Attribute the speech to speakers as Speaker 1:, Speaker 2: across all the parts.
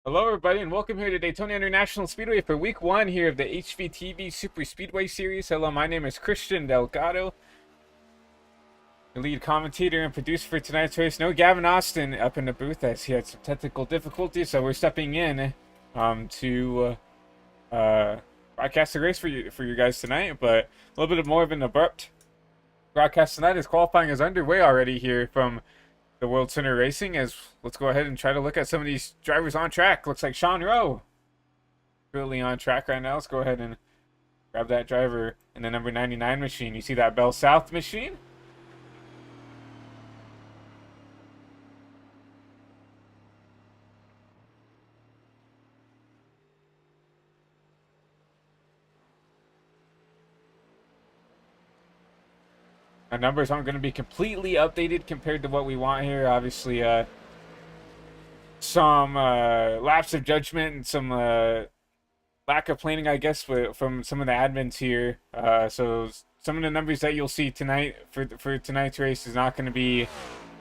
Speaker 1: Hello, everybody, and welcome here to Daytona International Speedway for week one here of the HVTV Superspeedway series. Hello, my name is Christian Delgado, the lead commentator and producer for tonight's race. No Gavin Austin up in the booth as he had some technical difficulties, so we're stepping in to broadcast the race for you guys tonight. But a little bit more of an abrupt broadcast tonight as qualifying is underway already here from the World Center Racing. As let's go ahead and try to look at some of these drivers on track. Looks like Sean Rowe really on track right now. Let's go ahead and grab that driver in the number 99 machine. You see that Bell South machine? Our numbers aren't going to be completely updated compared to what we want here. Obviously, some lapse of judgment and some lack of planning, I guess, from some of the admins here. So some of the numbers that you'll see tonight for tonight's race is not going to be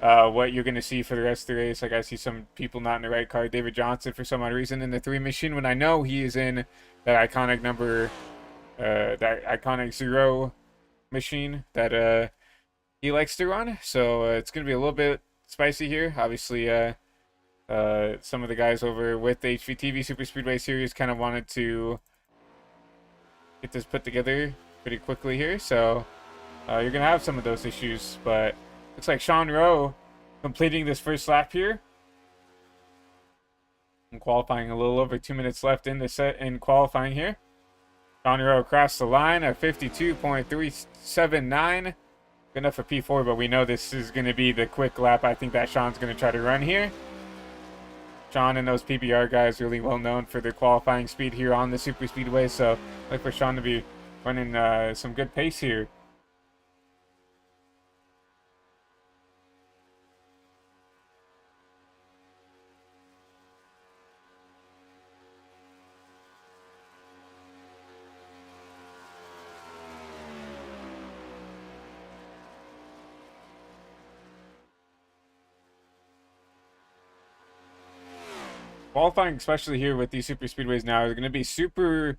Speaker 1: what you're going to see for the rest of the race. Like, I see some people not in the right car. David Johnson, for some odd reason, in the 3 machine, when I know he is in that iconic number, that iconic 0 machine that he likes to run. So it's going to be a little bit spicy here. Obviously, some of the guys over with the HVTV Superspeedway series kind of wanted to get this put together pretty quickly here. So you're going to have some of those issues. But looks like Sean Rowe completing this first lap here. And qualifying, a little over 2 minutes left in the set in qualifying here. Sean Rowe across the line at 52.379. Good enough for P4, but we know this is going to be the quick lap I think that Sean's going to try to run here. Sean and those PBR guys really well known for their qualifying speed here on the Superspeedway, so look for Sean to be running some good pace here. Qualifying, especially here with these super speedways now, is going to be super.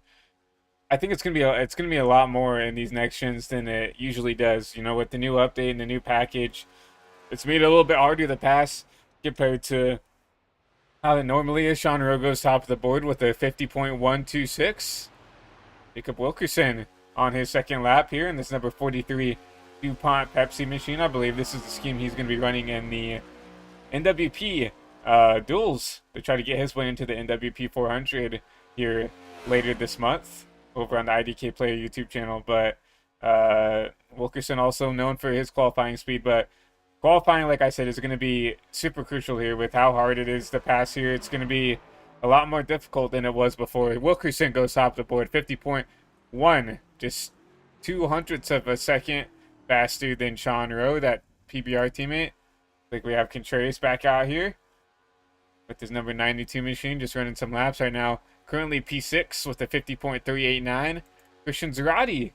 Speaker 1: I think it's going to be a lot more in these next gens than it usually does. You know, with the new update and the new package, it's made it a little bit harder to pass compared to how it normally is. Sean Rowe goes top of the board with a 50.126. Jacob Wilkerson on his second lap here in this number 43 DuPont Pepsi machine. I believe this is the scheme he's going to be running in the NWP duels to try to get his way into the NWP 400 here later this month over on the IDK Player YouTube channel. But Wilkerson also known for his qualifying speed, but qualifying, like I said, is going to be super crucial here with how hard it is to pass here. It's going to be a lot more difficult than it was before. Wilkerson goes top of the board, 50.1, just 0.02 of a second faster than Sean Rowe, that PBR teammate. Like, we have Contreras back out here with his number 92 machine, just running some laps right now. Currently P6 with a 50.389. Christian Zarate,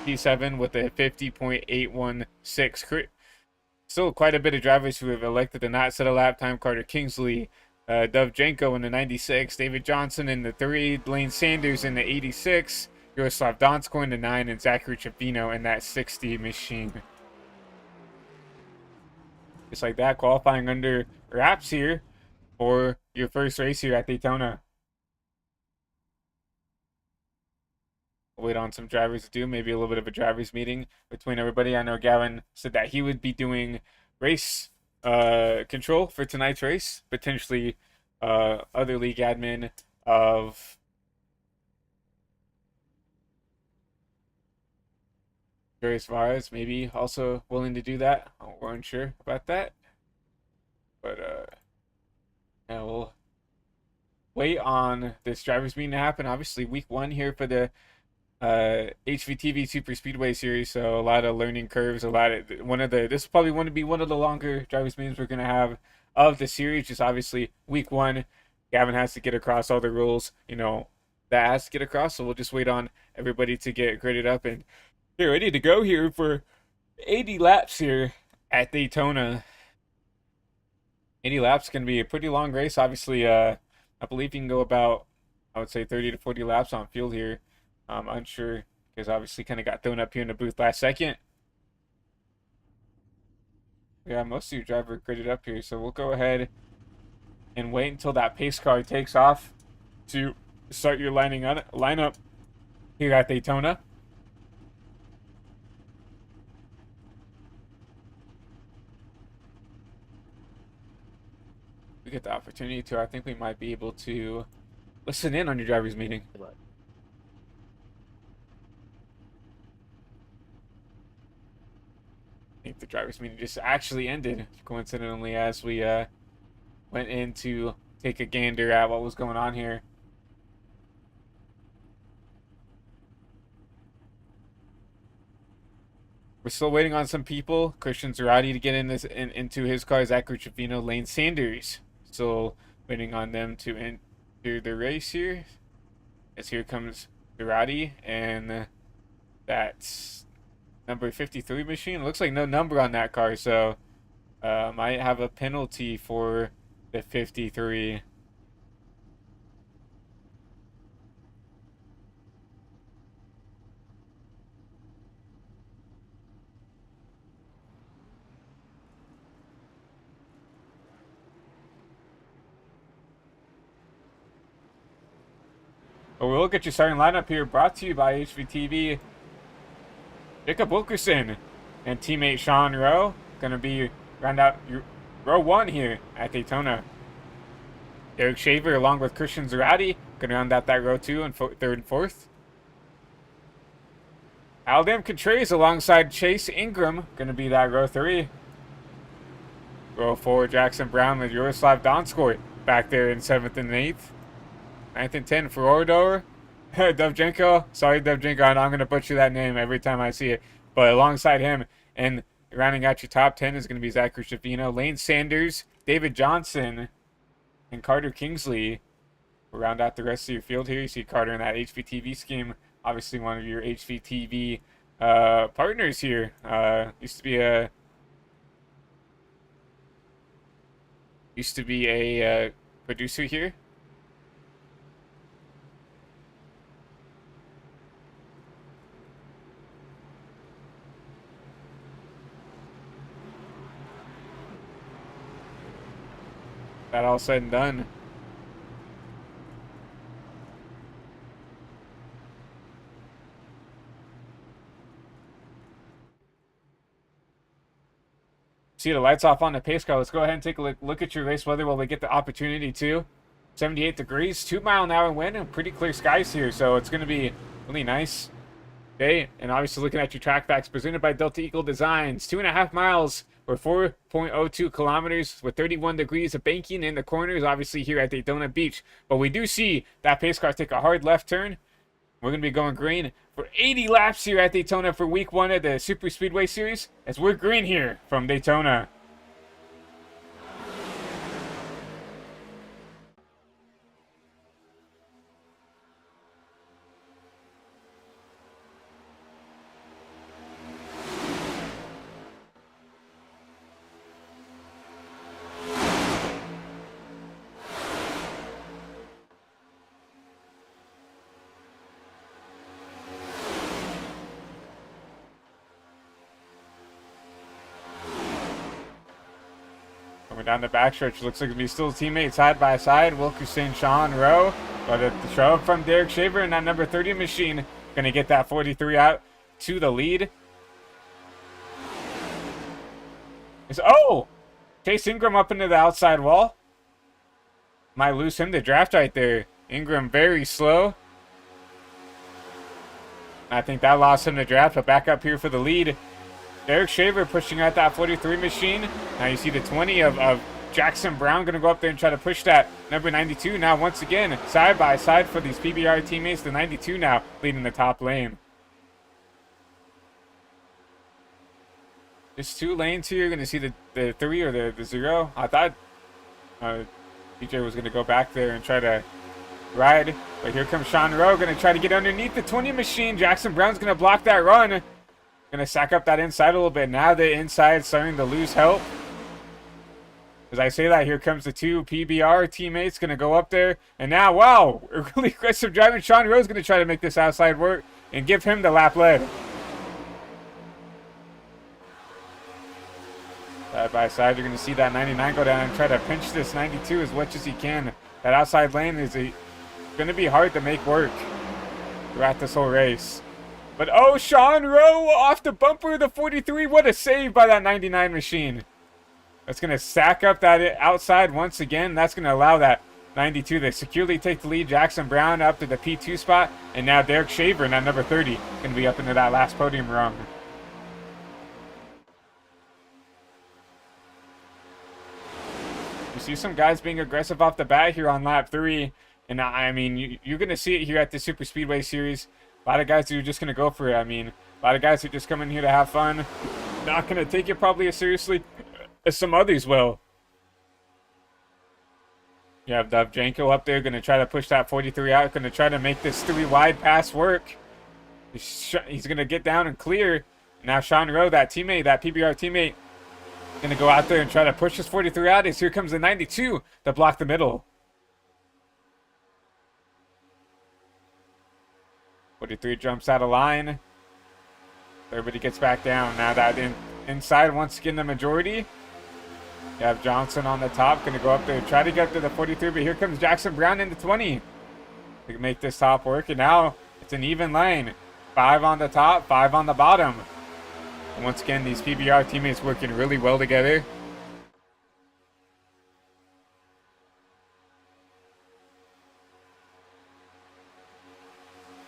Speaker 1: P7 with a 50.816. Still quite a bit of drivers who have elected to not set a lap time. Carter Kingsley, Dovchenko in the 96, David Johnson in the 3, Lane Sanders in the 86, Yaroslav Donskoy in the 9, and Zachary Trevino in that 60 machine. Just like that, qualifying under wraps here for your first race here at Daytona. We'll wait on some drivers to do, maybe a little bit of a drivers meeting between everybody. I know Gavin said that he would be doing race control for tonight's race. Potentially other league admin of various Varas maybe also willing to do that. We're unsure about that. But yeah, we'll wait on this drivers meeting to happen. Obviously, week one here for the HVTV Super Speedway series, so a lot of learning curves. This is probably going to be one of the longer drivers meetings we're going to have of the series. Just obviously week one, Gavin has to get across all the rules, that has to get across. So we'll just wait on everybody to get graded up and get ready to go here for 80 laps here at Daytona 80 laps going to be a pretty long race. Obviously, I believe you can go about, I would say, 30 to 40 laps on field here. I'm unsure because obviously kind of got thrown up here in the booth last second. Yeah, most of your driver gridded up here, so we'll go ahead and wait until that pace car takes off to start your lineup here at Daytona. We get the opportunity to, I think we might be able to listen in on your driver's meeting. I think the driver's meeting just actually ended, coincidentally, as we went in to take a gander at what was going on here. We're still waiting on some people. Christian Zarate to get into his car. Zachary Trevino, Lane Sanders. Still waiting on them to enter the race here. As here comes Zarate, and that's number 53 machine. It looks like no number on that car, so might have a penalty for the 53. But we'll look at your starting lineup here, brought to you by HVTV. Jacob Wilkerson and teammate Sean Rowe going to be round out your row 1 here at Daytona. Derek Shaver along with Christian Zarate going to round out that row 2 and 3rd and 4th. Aldam Contreras alongside Chase Ingram going to be that row 3. Row 4, Jackson Brown with Yaroslav Donskoy back there in 7th and 8th. 9th and 10th for Orodor. Dovchenko. Sorry, Dovchenko. I know I'm going to butcher that name every time I see it. But alongside him and rounding out your top 10 is going to be Zachary Trevino, Lane Sanders, David Johnson, and Carter Kingsley. We'll round out the rest of your field here. You see Carter in that HVTV scheme. Obviously one of your HVTV partners here. Used to be a producer here. That all said and done. See the lights off on the pace car. Let's go ahead and take a look at your race weather while we get the opportunity to. 78 degrees, 2-mile-an-hour wind, and pretty clear skies here, so it's going to be really nice day. And obviously looking at your track facts presented by Delta Eagle Designs. 2.5 miles or 4.02 kilometers with 31 degrees of banking in the corners, obviously here at Daytona Beach. But we do see that pace car take a hard left turn. We're going to be going green for 80 laps here at Daytona for week 1 of the Superspeedway series, as we're green here from Daytona. Coming down the backstretch, looks like it'll be still teammates side by side. Wilkerson, Sean Rowe, but the show up from Derek Shaver and that number 30 machine gonna get that 43 out to the lead. Oh, Chase Ingram up into the outside wall. Might lose him to draft right there. Ingram very slow. I think that lost him to draft, but back up here for the lead. Derek Shaver pushing out that 43 machine. Now you see the 20 of Jackson Brown going to go up there and try to push that number 92. Now once again, side by side for these PBR teammates. The 92 now leading the top lane. There's 2 lanes here. You're going to see the 3 or the 0. I thought DJ was going to go back there and try to ride. But here comes Sean Rowe going to try to get underneath the 20 machine. Jackson Brown's going to block that run. Going to sack up that inside a little bit. Now the inside starting to lose help. As I say that, here comes the two PBR teammates going to go up there. And now, wow, a really aggressive driving. Sean Rowe's going to try to make this outside work and give him the lap lead. Side by side, you're going to see that 99 go down and try to pinch this 92 as much as he can. That outside lane is going to be hard to make work throughout this whole race. But oh, Sean Rowe off the bumper of the 43. What a save by that 99 machine. That's going to stack up that outside once again. That's going to allow that 92 to securely take the lead. Jackson Brown up to the P2 spot. And now Derek Shaver in that number 30 going to be up into that last podium rung. You see some guys being aggressive off the bat here on lap 3. And I mean, you're going to see it here at the Super Speedway Series. A lot of guys who are just going to go for it. I mean, a lot of guys who just come in here to have fun. Not going to take it probably as seriously as some others will. You have Dovchenko up there going to try to push that 43 out. Going to try to make this 3 wide pass work. He's going to get down and clear. Now Sean Rowe, that teammate, that PBR teammate, going to go out there and try to push this 43 out. As here comes the 92 to block the middle. 43 jumps out of line. Everybody gets back down. Now that inside, once again, the majority. You have Johnson on the top. Going to go up there and try to get up to the 43. But here comes Jackson Brown in the 20. They can make this top work. And now it's an even lane. 5 on the top, 5 on the bottom. And once again, these PBR teammates working really well together.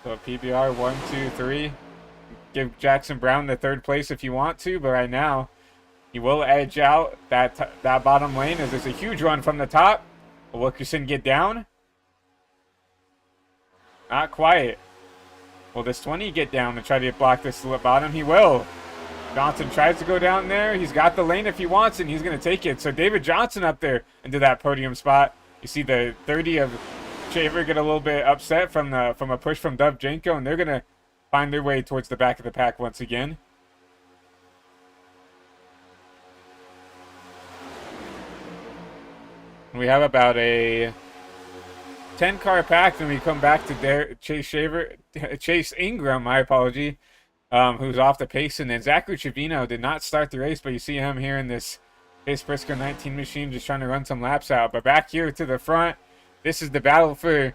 Speaker 1: So PBR 1, 2, 3. Give Jackson Brown the 3rd place if you want to, but right now he will edge out that bottom lane as there's a huge run from the top. Will Wilkerson get down? Not quite. Will this 20 get down and try to block this bottom? He will. Johnson tries to go down there. He's got the lane if he wants, and he's going to take it. So David Johnson up there into that podium spot. You see the 30 of Shaver get a little bit upset from a push from Dovchenko, and they're going to find their way towards the back of the pack once again. We have about a 10-car pack, then we come back to Chase Ingram, my apology, who's off the pace, and then Zachary Trevino did not start the race, but you see him here in this Chase Briscoe 19 machine just trying to run some laps out. But back here to the front, this is the battle for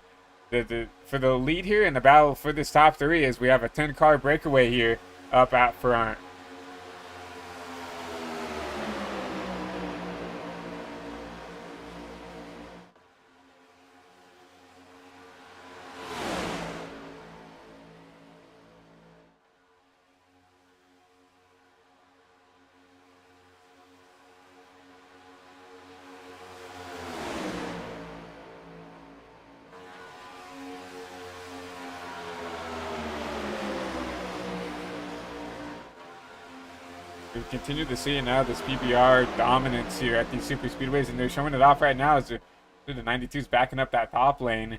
Speaker 1: the lead here, and the battle for this top 3 is we have a 10-car breakaway here up out front. We continue to see now this PBR dominance here at these super speedways, and they're showing it off right now as the 92's backing up that top lane.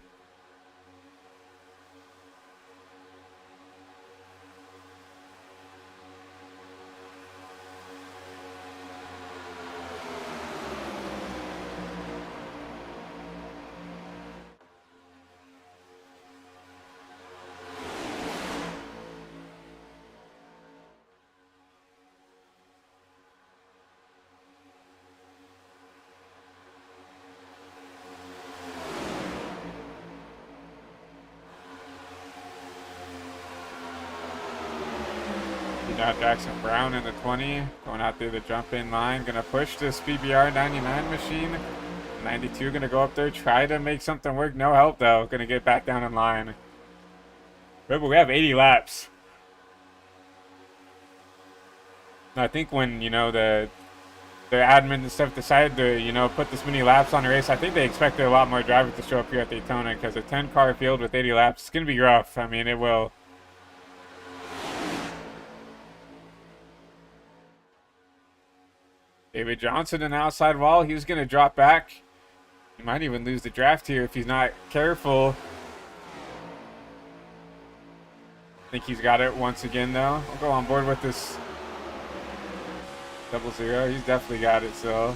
Speaker 1: Now Jackson Brown in the 20, going out through the jump-in line, going to push this PBR 99 machine. 92 going to go up there, try to make something work. No help, though. Going to get back down in line. Remember, we have 80 laps. I think when, the admin and stuff decided to, put this many laps on the race, I think they expected a lot more drivers to show up here at Daytona, because a 10-car field with 80 laps is going to be rough. I mean, it will. David Johnson an outside wall. He's going to drop back. He might even lose the draft here if he's not careful. I think he's got it once again, though. I'll go on board with this 00. He's definitely got it, so.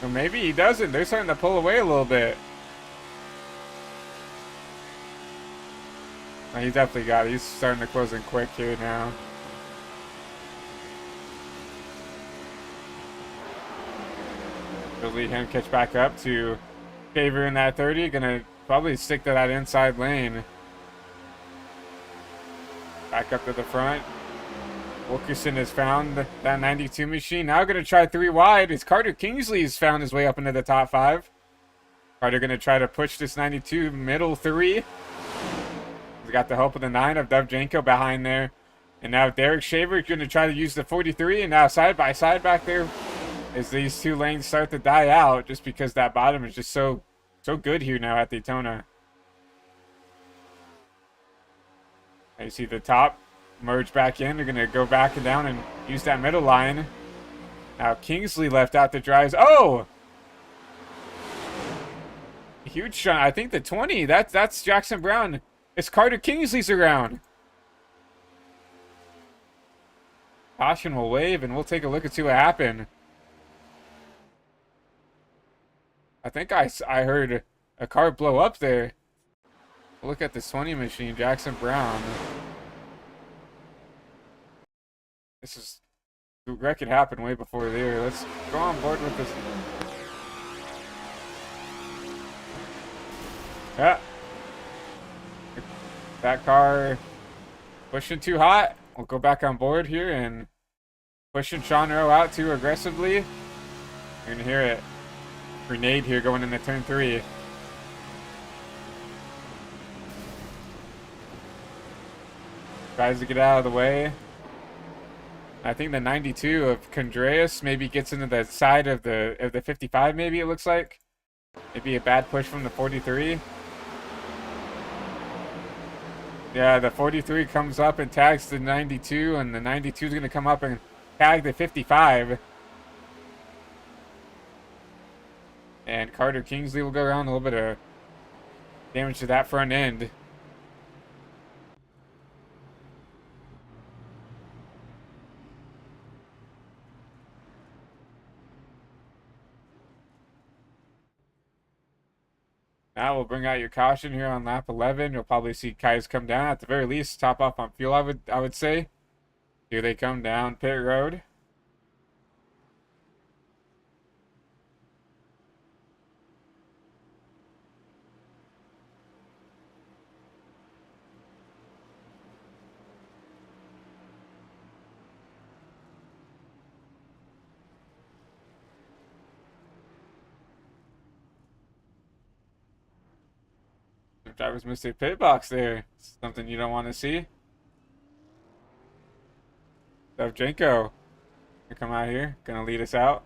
Speaker 1: Or maybe he doesn't. They're starting to pull away a little bit. Oh, he's definitely got it. He's starting to close in quick here now. Lead him catch back up to favor in that 30. Gonna probably stick to that inside lane. Back up to the front. Wilkerson has found that 92 machine. Now gonna try 3 wide. It's Carter Kingsley's found his way up into the top 5. Carter gonna try to push this 92 middle 3. He's got the help of the 9 of Dovzhenko behind there. And now Derek Shaver gonna try to use the 43. And now side by side back there as these 2 lanes start to die out, just because that bottom is just so good here now at Daytona. And you see the top merge back in. They're going to go back and down and use that middle line. Now Kingsley left out the drives. Oh! Huge shot. I think the 20. That's Jackson Brown. It's Carter Kingsley's around. Caution will wave, and we'll take a look and see what happened. I think I heard a car blow up there. Look at this 20 machine, Jackson Brown. Wreck it happened way before there. Let's go on board with this. Yeah. That car pushing too hot. We'll go back on board here and pushing Sean Rowe out too aggressively. You're gonna hear it. Grenade here going into turn 3. Tries to get out of the way. I think the 92 of Condreas maybe gets into the side of the 55, maybe it looks like. Maybe a bad push from the 43. Yeah, the 43 comes up and tags the 92, and the 92 is going to come up and tag the 55. And Carter Kingsley will go around. A little bit of damage to that front end. Now we'll bring out your caution here on lap 11. You'll probably see Kais come down. At the very least, top off on fuel, I would say. Here they come down pit road. Drivers missed their pit box there. Something you don't want to see. Dovzhenko gonna come out here, gonna lead us out.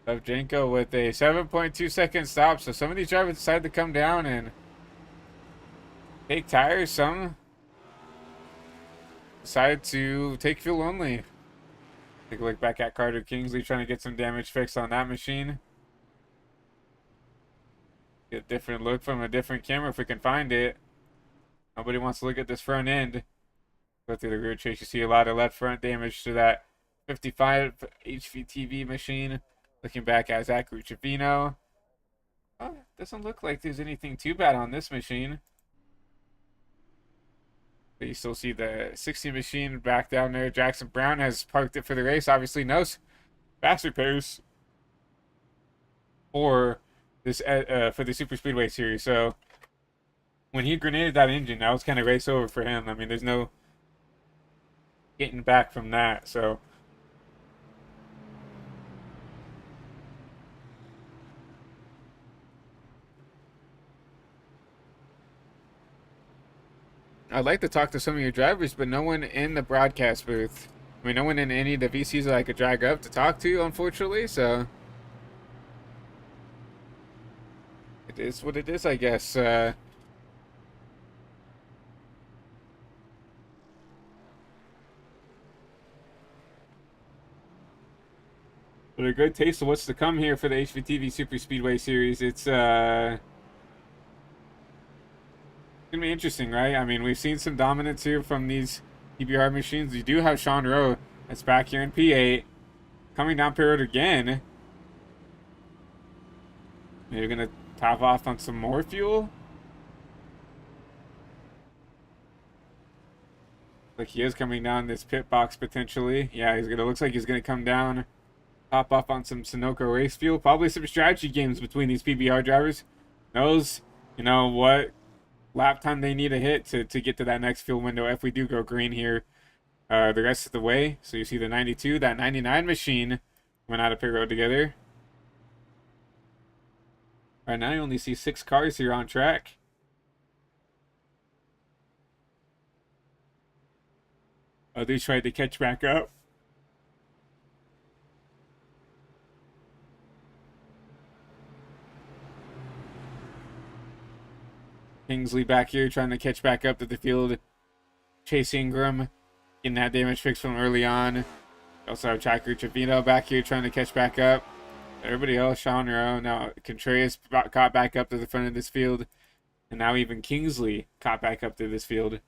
Speaker 1: Dovzhenko with a 7.2 second stop. So some of these drivers decide to come down and take tires. Some decide to take fuel only. Take a look back at Carter Kingsley trying to get some damage fixed on that machine. Get a different look from a different camera if we can find it. Nobody wants to look at this front end. Go through the rear chase. You see a lot of left front damage to that 55 HVTV machine. Looking back at Zach Ruchavino. Oh, doesn't look like there's anything too bad on this machine. But you still see the 60 machine back down there. Jackson Brown has parked it for the race. Obviously, no fast repairs for this for the Superspeedway series. So when he grenaded that engine, that was kind of race over for him. I mean, there's no getting back from that. So I'd like to talk to some of your drivers, but no one in the broadcast booth. I mean, no one in any of the VCs that I could drag up to talk to, unfortunately. So it is what it is, I guess. But a good taste of what's to come here for the HVTV Superspeedway series. It's gonna be interesting, right? I mean, we've seen some dominance here from these PBR machines. You do have Sean Rowe that's back here in P8. coming down pit road again. Maybe gonna top off on some more fuel. Like he is coming down this pit box potentially. Yeah, looks like he's gonna come down, top off on some Sunoco race fuel. Probably some strategy games between these PBR drivers. Knows, you know, what lap time they need to hit to get to that next fuel window if we do go green here the rest of the way. So you see the 92, that 99 machine went out of pit road together. Right now you only see 6 cars here on track. Others tried to catch back up. Kingsley back here trying to catch back up to the field. Chase Ingram getting that damage fix from early on. Also have Tracker Trevino back here trying to catch back up. Everybody else, Sean Rowe. Now Contreras caught back up to the front of this field. And now even Kingsley caught back up to this field.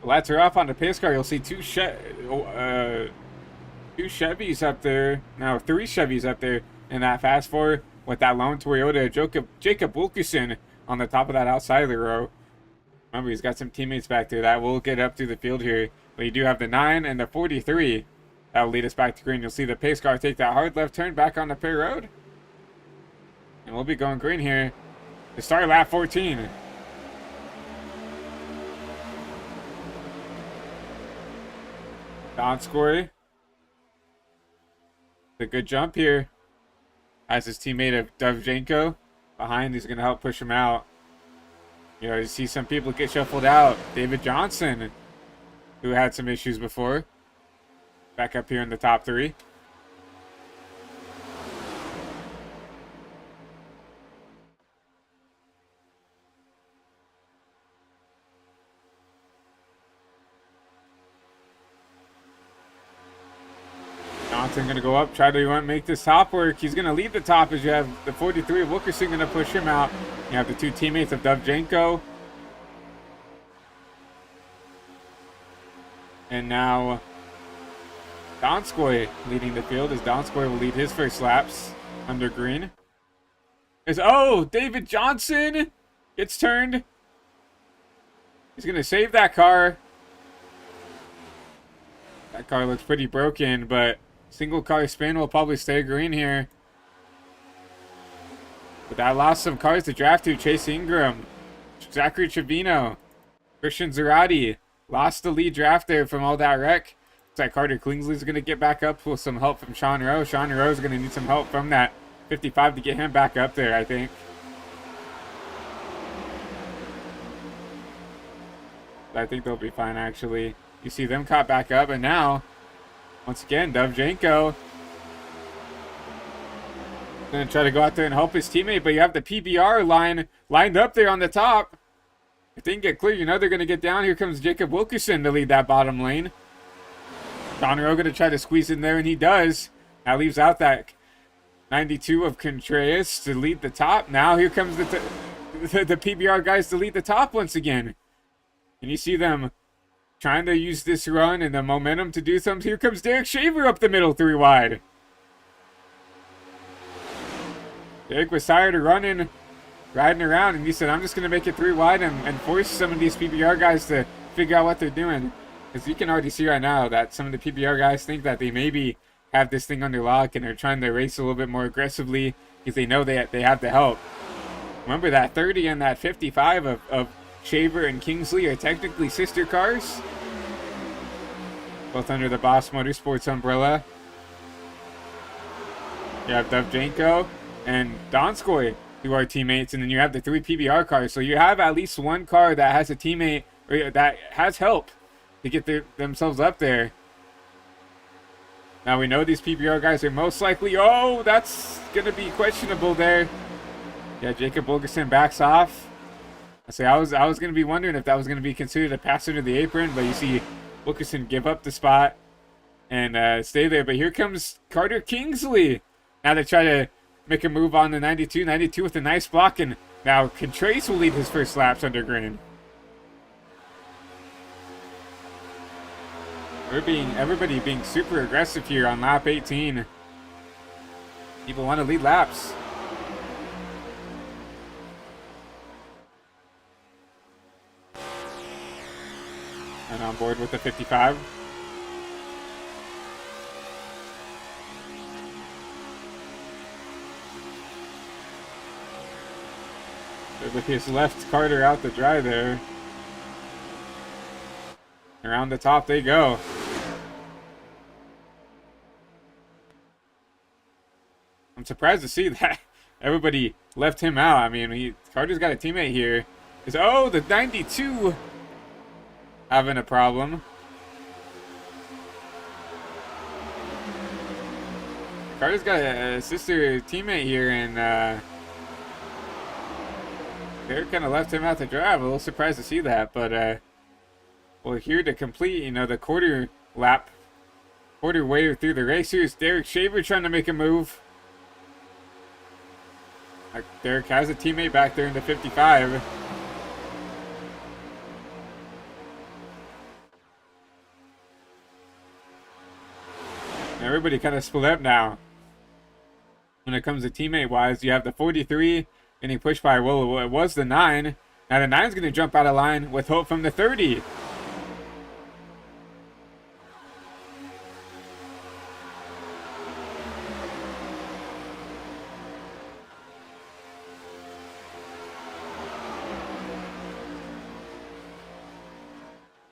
Speaker 1: Lights are off on the pace car. You'll see two Chevys up there. Now 3 Chevys up there in that Fast Four with that lone Toyota. Jacob Wilkerson on the top of that outside of the row. Remember, he's got some teammates back there that will get up through the field here. But you do have the 9 and the 43. That will lead us back to green. You'll see the pace car take that hard left turn back on the pit road. And we'll be going green here to start lap 14. Donskoy. A good jump here. Has his teammate of Dovzhenko behind. He's going to help push him out. You know, you see some people get shuffled out. David Johnson, who had some issues before. Back up here in the top 3. Johnson going to go up, try to make this top work. He's going to lead the top as you have the 43 of Wilkerson going to push him out. You have the 2 teammates of Dovzhenko. And now Donskoy leading the field as Donskoy will lead his first laps under green. David Johnson gets turned. He's going to save that car. That car looks pretty broken, but single car spin will probably stay green here. But that lost some cars to draft to. Chase Ingram, Zachary Trevino, Christian Zarate lost the lead draft there from all that wreck. Looks like Carter Kingsley's going to get back up with some help from Sean Rowe. Sean Rowe's going to need some help from that 55 to get him back up there, I think. I think they'll be fine, actually. You see them caught back up, and now, once again, Dovzhenko going to try to go out there and help his teammate, but you have the PBR line lined up there on the top. If they can get clear, you know they're going to get down. Here comes Jacob Wilkerson to lead that bottom lane. Sean Rowe going to try to squeeze in there, and he does. That leaves out that 92 of Contreras to lead the top. Now here comes the PBR guys to lead the top once again. And you see them trying to use this run and the momentum to do something. Here comes Derek Shaver up the middle, 3 wide. Derek was tired of riding around, and he said, I'm just going to make it 3 wide and force some of these PBR guys to figure out what they're doing. Because you can already see right now that some of the PBR guys think that they maybe have this thing under lock and they're trying to race a little bit more aggressively because they know they have the help. Remember that 30 and that 55 of Shaver and Kingsley are technically sister cars. Both under the Boss Motorsports umbrella. You have Dovzhenko and Donskoy, who are teammates, and then you have the 3 PBR cars. So you have at least one car that has a teammate or that has help to get themselves up there. Now we know these PBR guys are most likely... Oh, that's going to be questionable there. Yeah, Jacob Wilkerson backs off. I was gonna be wondering if that was gonna be considered a pass under the apron, but you see Wilkerson give up the spot and stay there. But here comes Carter Kingsley. Now they try to make a move on the 92. 92 with a nice block, and now Contreras will lead his first laps under green. Everybody being super aggressive here on lap 18. People want to lead laps. And on board with the 55. With his left Carter out to dry there. Around the top they go. I'm surprised to see that everybody left him out. I mean, Carter's got a teammate here. Oh, the 92 having a problem. Carter's got a sister teammate here, and they kind of left him out to dry. I'm a little surprised to see that, but well, here to complete, the quarter way through the race. Here's Derek Shaver trying to make a move. Derek has a teammate back there in the 55. Everybody kind of split up now. When it comes to teammate-wise, you have the 43 getting pushed by, well, it was the 9. Now the 9's going to jump out of line with hope from the 30.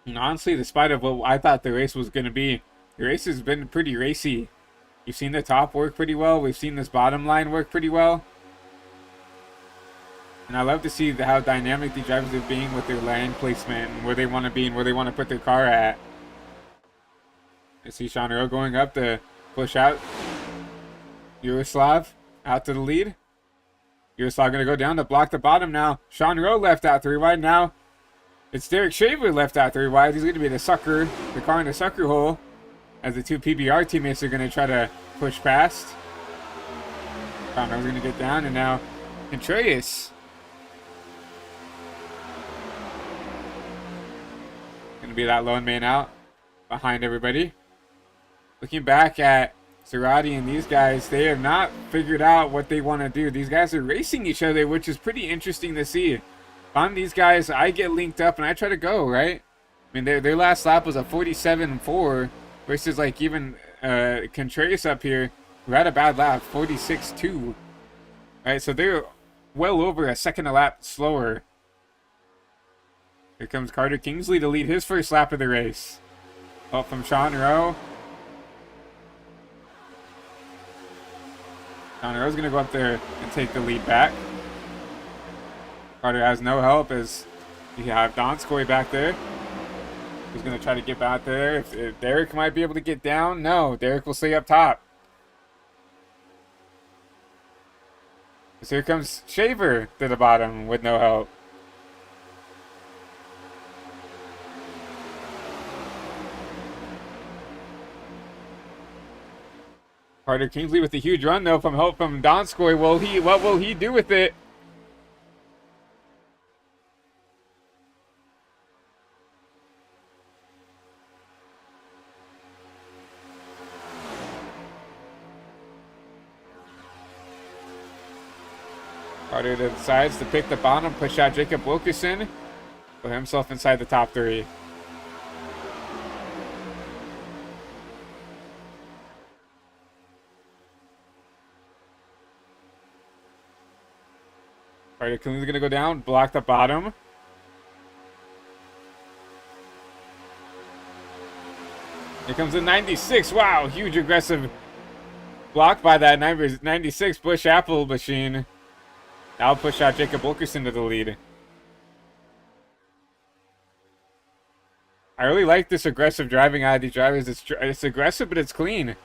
Speaker 1: And honestly, despite of what I thought the race was going to be, the race has been pretty racy. You've seen the top work pretty well. We've seen this bottom line work pretty well. And I love to see how dynamic the drivers are being with their lane placement and where they want to be and where they want to put their car at. I see Sean Rowe going up to push out Yaroslav out to the lead. Yaroslav going to go down to block the bottom now. Sean Rowe left out 3 wide now. It's Derek Shaver left out 3 wide. He's going to be the car in the sucker hole, as the 2 PBR teammates are going to try to push past. Connor's going to get down, and now Contreras going to be that lone man out behind everybody. Looking back at Cerati and these guys, they have not figured out what they want to do. These guys are racing each other, which is pretty interesting to see. If I'm these guys, I get linked up and I try to go, right? I mean, their last lap was a 47.4 versus like even Contreras up here, who had a bad lap, 46.2. Right, so they're well over a second a lap slower. Here comes Carter Kingsley to lead his first lap of the race. Help from Sean Rowe. Sean Rowe's going to go up there and take the lead back. Carter has no help as you have Donskoy back there. Who's going to try to get back there. If Derek might be able to get down. No, Derek will stay up top. So here comes Shaver to the bottom with no help. Carter Kingsley with a huge run though from help from Donskoy. What will he do with it? Carter decides to pick the bottom, push out Jacob Wilkerson, put himself inside the top 3. Carter Kingsley's going to go down, block the bottom. Here comes the 96. Wow, huge aggressive block by that 96 Busch Apple machine. That'll push out Jacob Wilkerson to the lead. I really like this aggressive driving out of these drivers. It's aggressive, but it's clean.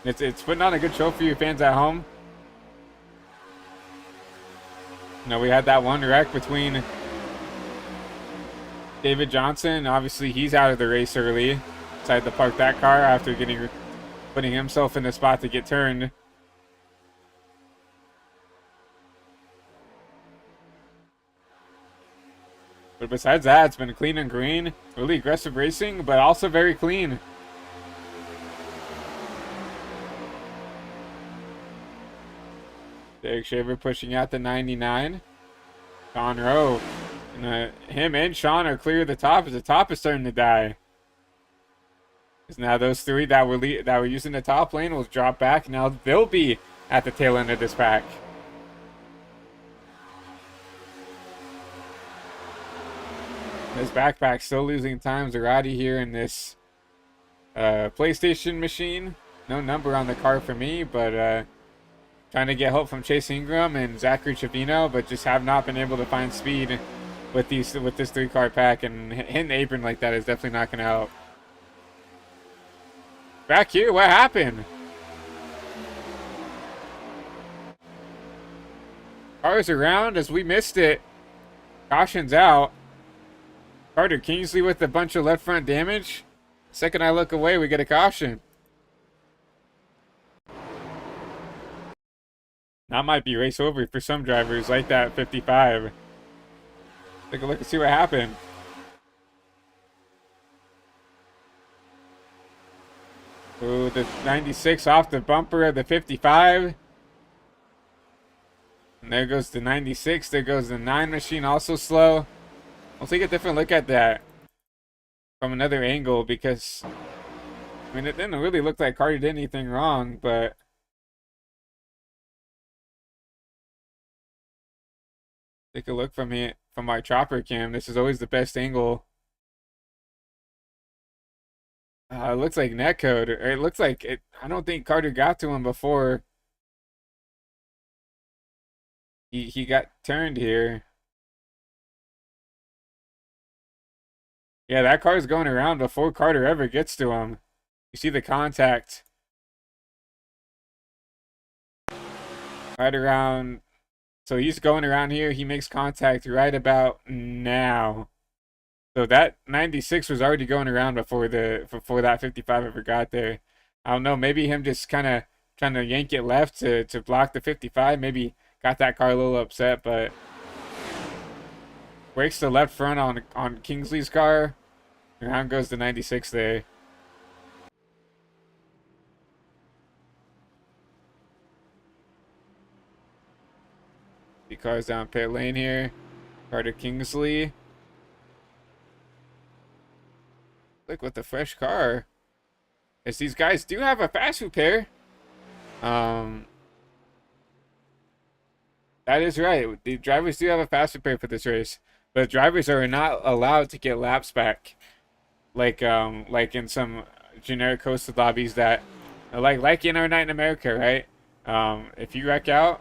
Speaker 1: It's putting on a good show for you fans at home. You know, we had that one wreck between David Johnson. Obviously, he's out of the race early. Decided to park that car after putting himself in the spot to get turned. But besides that, it's been clean and green. Really aggressive racing, but also very clean. Derek Shaver pushing out the 99. Sean Rowe. And, him and Sean are clear of the top as the top is starting to die. Because now those three that were using the top lane will drop back. Now they'll be at the tail end of this pack. This backpack still losing time. Zarati here in this PlayStation machine. No number on the car for me, but trying to get help from Chase Ingram and Zachary Trevino, but just have not been able to find speed with this 3-car pack, and hitting the apron like that is definitely not going to help. Back here, what happened? Cars around as we missed it. Caution's out. Carter Kingsley with a bunch of left front damage. Second I look away, we get a caution. That might be race over for some drivers like that 55. Take a look and see what happened. Ooh, the 96 off the bumper of the 55. And there goes the 96. There goes the 9 machine, also slow. We'll take a different look at that from another angle because, I mean, it didn't really look like Carter did anything wrong, but take a look from our chopper cam. This is always the best angle. It looks like netcode. It looks like it. I don't think Carter got to him before he got turned here. Yeah, that car's going around before Carter ever gets to him. You see the contact right around. So he's going around here. He makes contact right about now. So that 96 was already going around before that 55 ever got there. I don't know. Maybe him just kind of trying to yank it left to block the 55. Maybe got that car a little upset, but breaks the left front on Kingsley's car. Around goes the 96 there. The car's down pit lane here. Carter Kingsley. Look with the fresh car. As these guys do have a fast repair. That is right. The drivers do have a fast repair for this race. But drivers are not allowed to get laps back. Like in some generic hosted lobbies that, like in our night in America, right? If you wreck out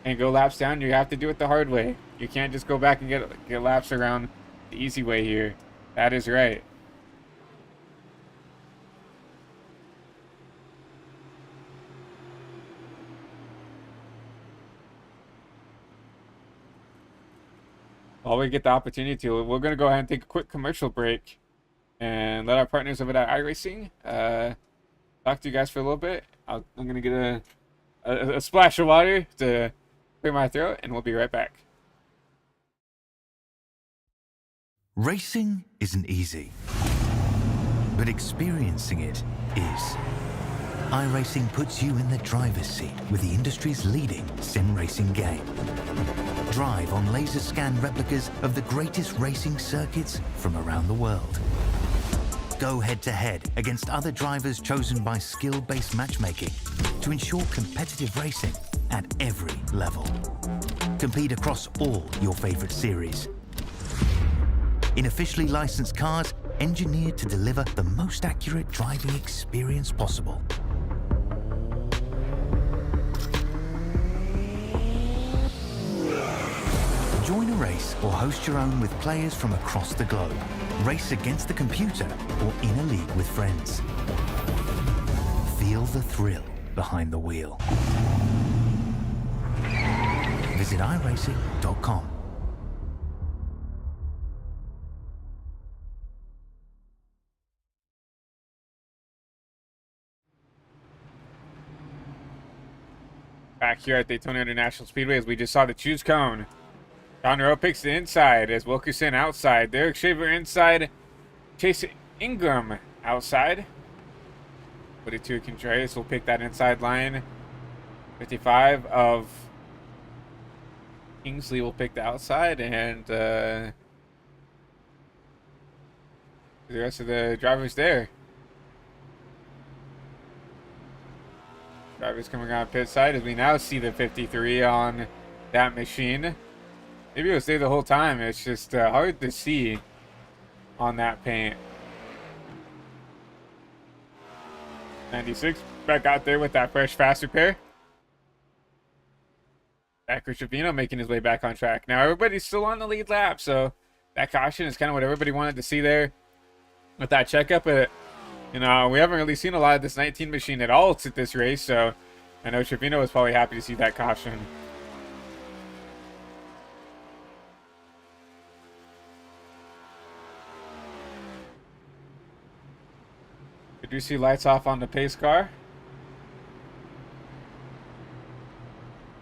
Speaker 1: and go laps down, you have to do it the hard way. You can't just go back and get laps around the easy way here. That is right. While we get the opportunity to, we're going to go ahead and take a quick commercial break and let our partners over at iRacing talk to you guys for a little bit. I'm going to get a splash of water to clear my throat, and we'll be right back.
Speaker 2: Racing isn't easy, but experiencing it is. iRacing puts you in the driver's seat with the industry's leading sim racing game. Drive on laser scan replicas of the greatest racing circuits from around the world. Go head to head against other drivers chosen by skill-based matchmaking to ensure competitive racing at every level. Compete across all your favorite series. In officially licensed cars, engineered to deliver the most accurate driving experience possible. Join a race or host your own with players from across the globe. Race against the computer or in a league with friends. Feel the thrill behind the wheel. Visit iRacing.com.
Speaker 1: Back here at Daytona International Speedway, as we just saw the choose cone. John Rowe picks the inside as Wilkerson outside. Derek Shaver inside. Chase Ingram outside. 42 Contreras will pick that inside line. 55 of Kingsley will pick the outside, and the rest of the drivers there. Drivers coming around pit side as we now see the 53 on that machine. Maybe it was there the whole time. It's just hard to see on that paint. 96 back out there with that fresh fast repair. Zachary Trevino making his way back on track. Now everybody's still on the lead lap, so that caution is kind of what everybody wanted to see there with that checkup. But you know, we haven't really seen a lot of this 19 machine at all at this race, so I know Trevino was probably happy to see that caution. Did you see lights off on the pace car?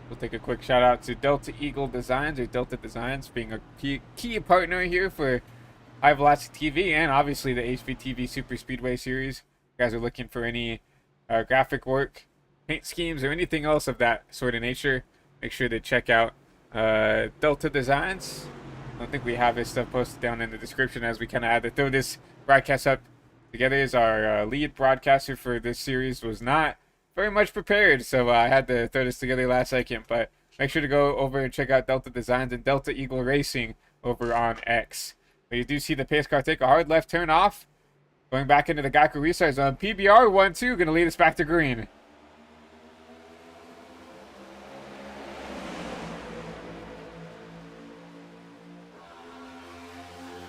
Speaker 1: We'll take a quick shout out to Delta Eagle Designs, or Delta Designs, being a key partner here for High Velocity TV and obviously the HVTV Super Speedway series. If you guys are looking for any graphic work, paint schemes, or anything else of that sort of nature, make sure to check out Delta Designs. I don't think we have this stuff posted down in the description, as we kind of had to throw this broadcast up together, as our lead broadcaster for this series was not very much prepared, so I had to throw this together last second. But make sure to go over and check out Delta Designs and Delta Eagle Racing over on X. But you do see the pace car take a hard left turn off, going back into the Geico restart zone. PBR 1-2 going to lead us back to green.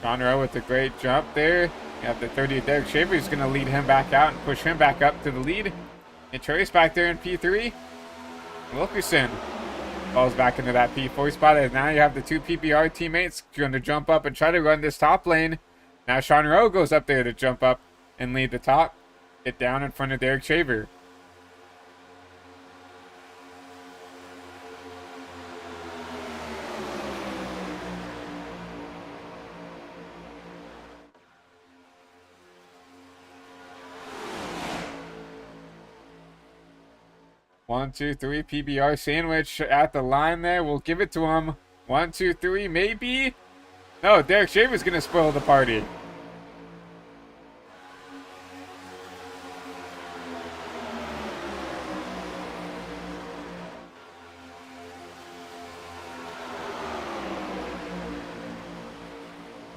Speaker 1: John Rowe with a great jump there. You have the 30 of Derek Shaver, who's going to lead him back out and push him back up to the lead. And Trace back there in P3. Wilkerson falls back into that P4 spot, and now you have the two PBR teammates going to jump up and try to run this top lane. Now Sean Rowe goes up there to jump up and lead the top. Get down in front of Derek Shaver. One, two, three, PBR sandwich at the line there. We'll give it to him. 1, 2, 3, maybe. No, Derek Shaver's going to spoil the party.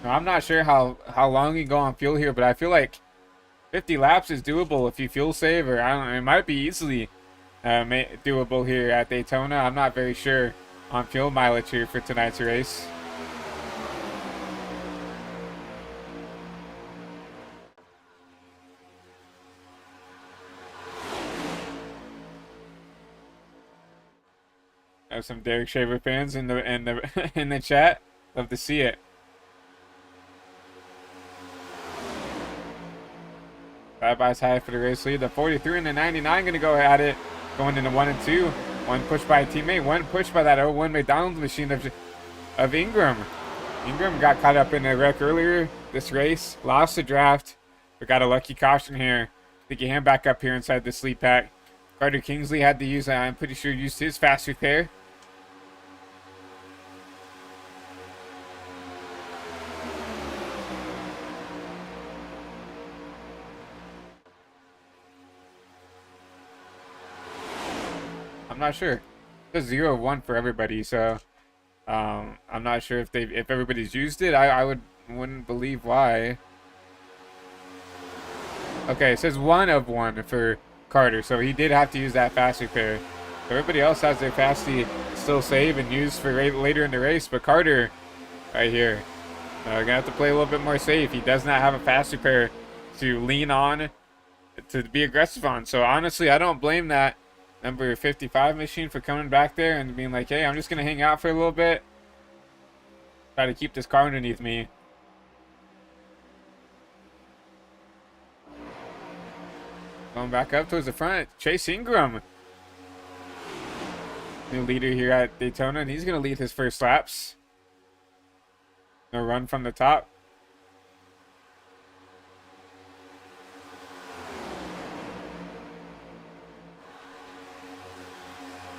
Speaker 1: Now, I'm not sure how long you go on fuel here, but I feel like 50 laps is doable if you fuel save, or I don't know, it might be easily doable here at Daytona. I'm not very sure on fuel mileage here for tonight's race. I have some Derek Shaver fans in the in the chat. Love to see it. Bye-byes high for the race lead. The 43 and the 99 going to go at it. Going into 1 and 2. One push by a teammate. One push by that 01 McDonald's machine of Ingram. Ingram got caught up in a wreck earlier this race. Lost the draft. But got a lucky caution here to get him back up here inside the sleep pack. Carter Kingsley had to use, I'm pretty sure, used his fast repair. I'm not ssure. It's 0-1 for everybody, so I'm not sure if everybody's used it. I wouldn't believe why. Okay, it says 1 of 1 for Carter, so he did have to use that fast repair. Everybody else has their fasty still save and use for later in the race, but Carter right here, gonna have to play a little bit more safe. He does not have a fast repair to lean on, to be aggressive on. So honestly, I don't blame that number 55 machine for coming back there and being like, hey, I'm just going to hang out for a little bit. Try to keep this car underneath me. Going back up towards the front, Chase Ingram. New leader here at Daytona, and he's going to lead his first laps. No run from the top.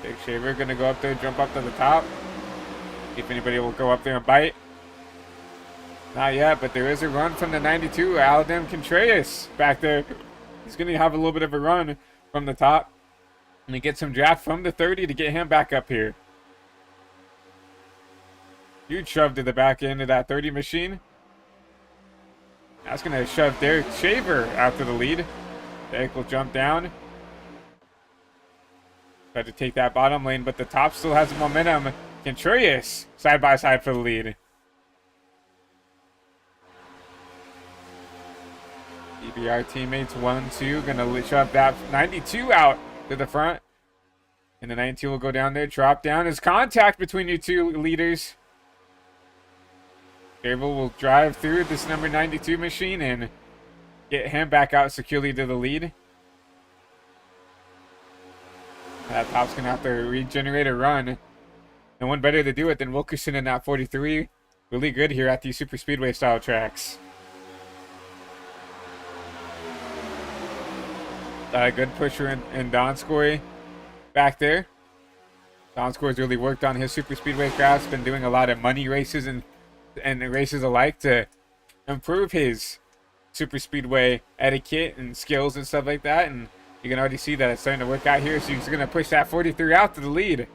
Speaker 1: Big Shaver going to go up there, jump up to the top. See if anybody will go up there and bite. Not yet, but there is a run from the 92, Aldem Contreras back there. He's going to have a little bit of a run from the top. And he gets some draft from the 30 to get him back up here. Huge shove to the back end of that 30 machine. That's going to shove Derek Shaver out to the lead. Derek will jump down. Try to take that bottom lane, but the top still has the momentum. Contreras side by side for the lead. EBR teammates 1-2 gonna shove that 92 out to the front, and the 92 will go down there, drop down. There's contact between you two leaders. Gabriel will drive through this number 92 machine and get him back out securely to the lead. That top's gonna have to regenerate a run. No one better to do it than Wilkerson in that 43. Really good here at these super speedway style tracks. Good pusher in Donskoy back there. Donskoy's really worked on his super speedway crafts. Been doing a lot of money races and races alike to improve his super speedway etiquette and skills and stuff like that. And you can already see that it's starting to work out here. So he's going to push that 43 out to the lead.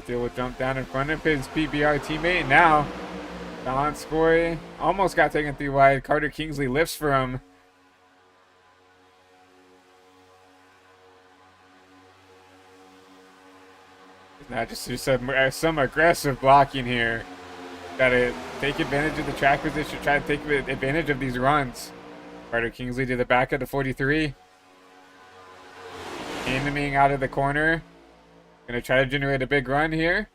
Speaker 1: Thiel will jump down in front of his PBR teammate. And now, Donskoy almost got taken through wide. Carter Kingsley lifts for him. Now just some aggressive blocking here. Got to take advantage of the track position. Try to take advantage of these runs. Carter Kingsley to the back of the 43. Aiming out of the corner. Gonna try to generate a big run here.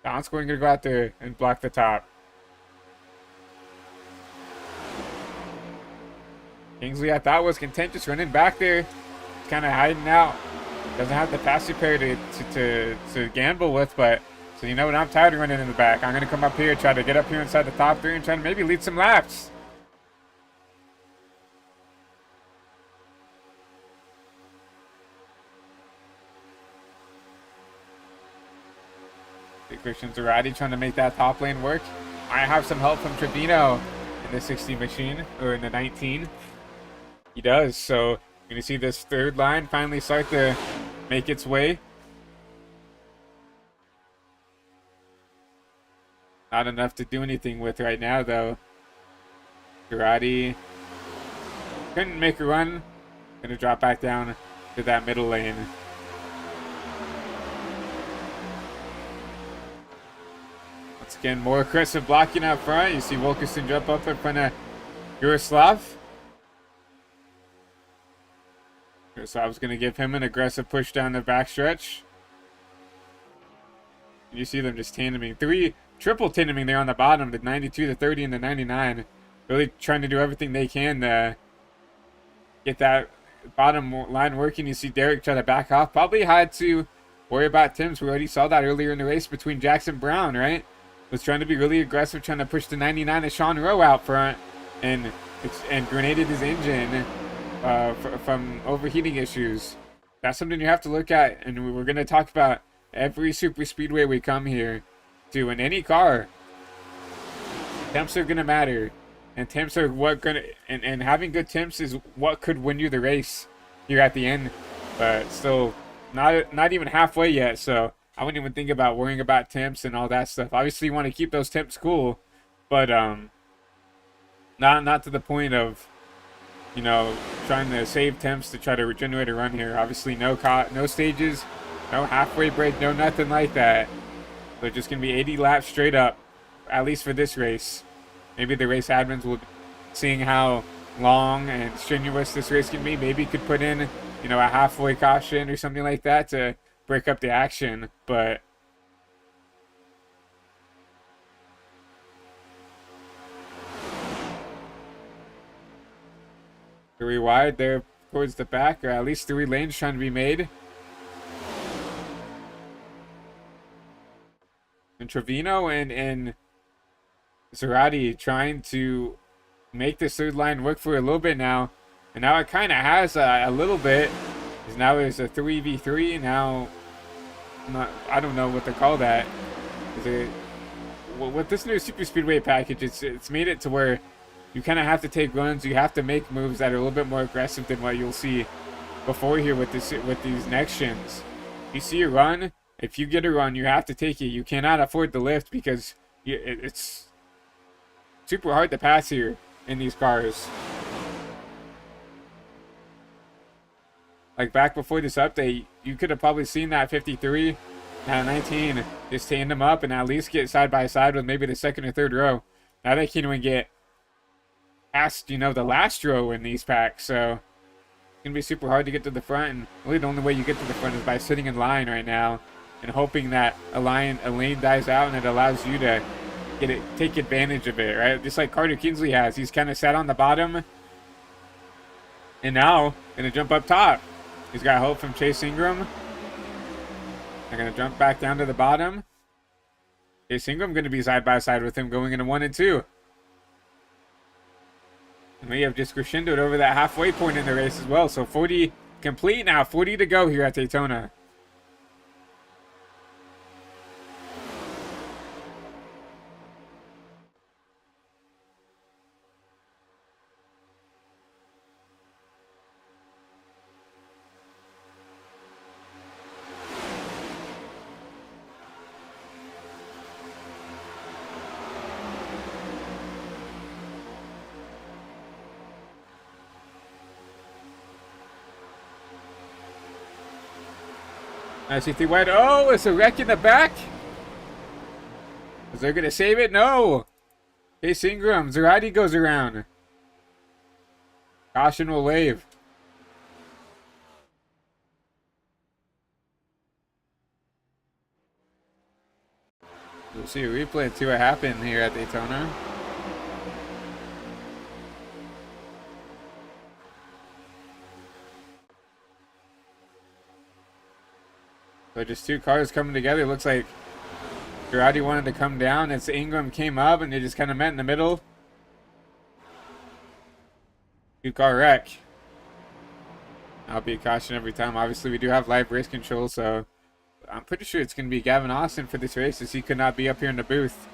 Speaker 1: Donskoy gonna go out there and block the top. Kingsley, I thought, was content just running back there. He's kind of hiding out. Doesn't have the pass repair to gamble with, but so you know what? I'm tired of running in the back. I'm gonna come up here, try to get up here inside the top three and try to maybe lead some laps. Christian Zarate trying to make that top lane work. I have some help from Trevino in the 60 machine, or in the 19. He does, so you're going to see this third line finally start to make its way. Not enough to do anything with right now, though. Zarate couldn't make a run. Going to drop back down to that middle lane. Once again, more aggressive blocking out front. You see Wilkerson jump up in front of Yaroslav. Yaroslav's going to give him an aggressive push down the backstretch. You see them just tandeming. Triple tandeming there on the bottom. The 92, the 30, and the 99. Really trying to do everything they can to get that bottom line working. You see Derek try to back off. Probably had to worry about Timms. We already saw that earlier in the race between Jackson Brown, right? Was trying to be really aggressive, trying to push the 99 of Sean Rowe out front, and grenaded his engine from overheating issues. That's something you have to look at, and we're going to talk about every super speedway we come here to. In any car, temps are going to matter, and temps are what going to, and having good temps is what could win you the race here at the end, but still not even halfway yet. So I wouldn't even think about worrying about temps and all that stuff. Obviously, you want to keep those temps cool, but not to the point of, you know, trying to save temps to try to regenerate a run here. Obviously, no stages, no halfway break, no nothing like that. So just gonna be 80 laps straight up, at least for this race. Maybe the race admins will, seeing how long and strenuous this race can be, maybe could put in, you know, a halfway caution or something like that to break up the action. But three wide there towards the back, or at least 3 lanes trying to be made. And Trevino and Zarate trying to make this third line work for a little bit now. And now it kind of has a little bit. Because now there's a 3v3. Now, I don't know what to call that. With this new Super Speedway package, it's made it to where you kind of have to take runs. You have to make moves that are a little bit more aggressive than what you'll see before here with these next shins. You see a run, if you get a run, you have to take it. You cannot afford the lift because it's super hard to pass here in these cars. Like back before this update, you could have probably seen that 53 and 19 just tandem up and at least get side by side with maybe the second or third row. Now they can't even get past, you know, the last row in these packs, so it's gonna be super hard to get to the front. And really the only way you get to the front is by sitting in line right now and hoping that a lane dies out and it allows you to take advantage of it, right? Just like Carter Kinsley has. He's kind of sat on the bottom and now gonna jump up top. He's got help from Chase Ingram. They're gonna jump back down to the bottom. Chase Ingram gonna be side by side with him going into 1 and 2. And we have just crescendoed over that halfway point in the race as well. So 40 complete now, 40 to go here at Daytona. I see 3 wide. Oh, it's a wreck in the back. Is they going to save it? No. Chase Ingram. Zarate goes around. Caution will wave. We'll see a replay and see what happened here at Daytona. So just 2 cars coming together. Looks like Zarate wanted to come down as Ingram came up and they just kind of met in the middle. 2-car wreck. I'll be a caution every time. Obviously, we do have live race control, so I'm pretty sure it's going to be Gavin Austin for this race as he could not be up here in the booth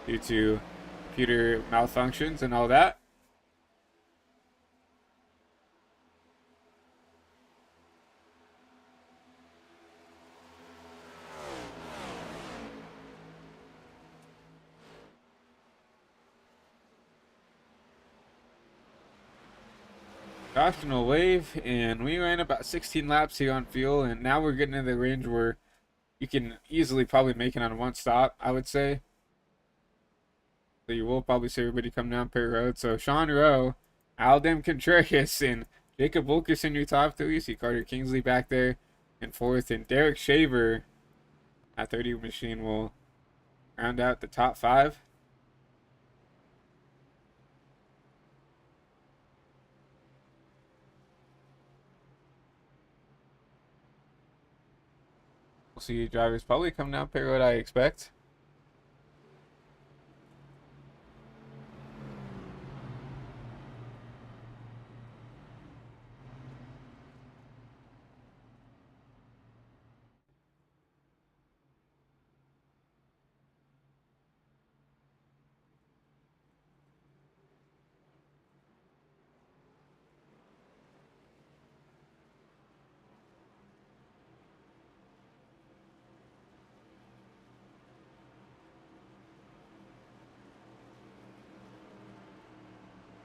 Speaker 1: due to computer malfunctions and all that. Caution will wave, and we ran about 16 laps here on fuel, and now we're getting into the range where you can easily probably make it on 1 stop, I would say. So you will probably see everybody come down Perry Road. So Sean Rowe, Aldem Contreras, and Jacob Wilkerson, your top 3. You see Carter Kingsley back there in 4th, and Derek Shaver at 30 machine will round out the top 5. We'll see drivers probably come down Perry Road, I expect.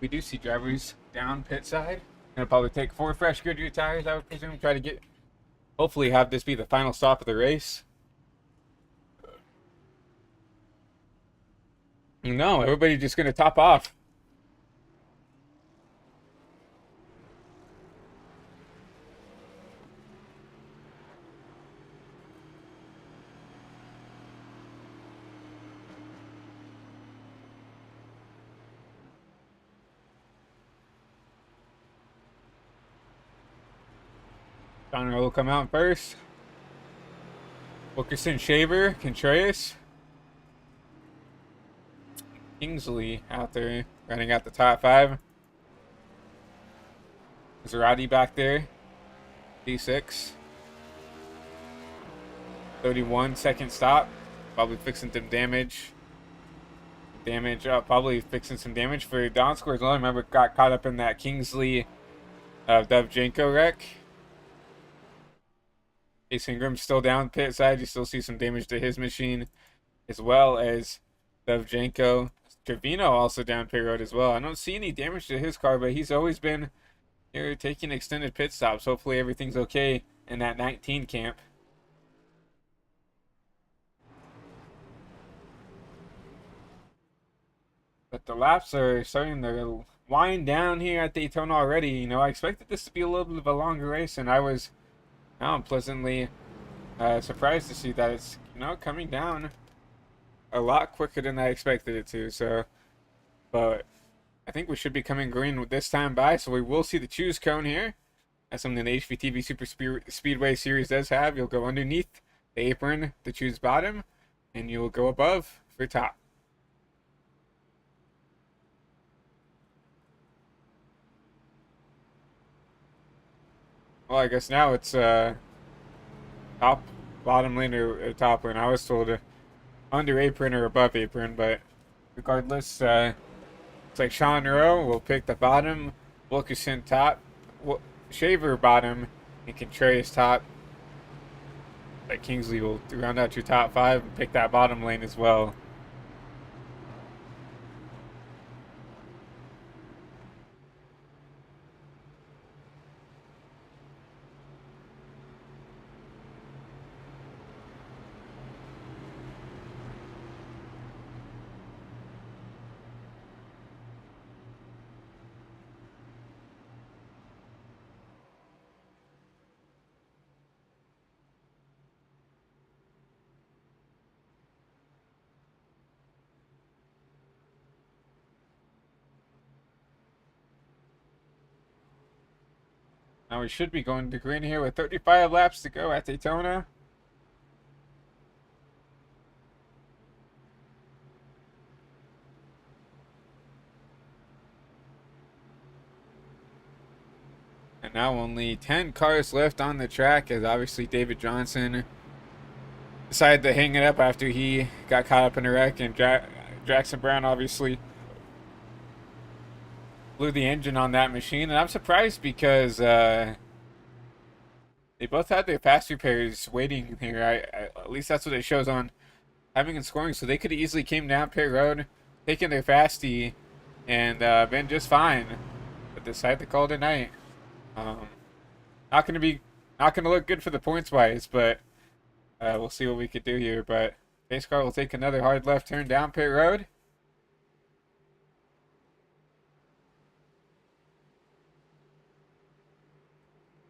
Speaker 1: We do see drivers down pit side. Gonna probably take 4 fresh Goodyear tires, I would presume. Try to hopefully have this be the final stop of the race. No, everybody just gonna top off. Conroe will come out first. Wilkerson, Shaver, Contreras, Kingsley out there running out the top 5. Zerati back there, D6. 31 second stop. Probably fixing some damage. Probably fixing some damage for Don Score as well. I remember got caught up in that Kingsley Dovchenko wreck. Ace Ingram's still down pit side. You still see some damage to his machine, as well as Dovchenko. Trevino also down pit road as well. I don't see any damage to his car, but he's always been here taking extended pit stops. Hopefully everything's okay in that 19 camp. But the laps are starting to wind down here at Daytona already. You know, I expected this to be a little bit of a longer race, and I'm pleasantly surprised to see that it's, you know, coming down a lot quicker than I expected it to. So, but I think we should be coming green with this time by, so we will see the choose cone here. That's something the HVTV Super Speedway series does have. You'll go underneath the apron to choose bottom, and you'll go above for top. Well, I guess now it's top, bottom lane, or top lane. I was told under apron or above apron, but regardless, it's like Sean Rowe will pick the bottom, Wilkerson top, Shaver bottom, and Contreras top. Like Kingsley will round out your top 5 and pick that bottom lane as well. Now we should be going to green here with 35 laps to go at Daytona. And now only 10 cars left on the track, as obviously David Johnson decided to hang it up after he got caught up in a wreck, and Jackson Brown obviously blew the engine on that machine. And I'm surprised because they both had their fast repairs waiting here. At least that's what it shows on timing and scoring. So they could have easily came down pit road, taken their fasty, and been just fine. But decided to call it a night. Not gonna look good for the points wise, but we'll see what we could do here. But pace car will take another hard left turn down pit road.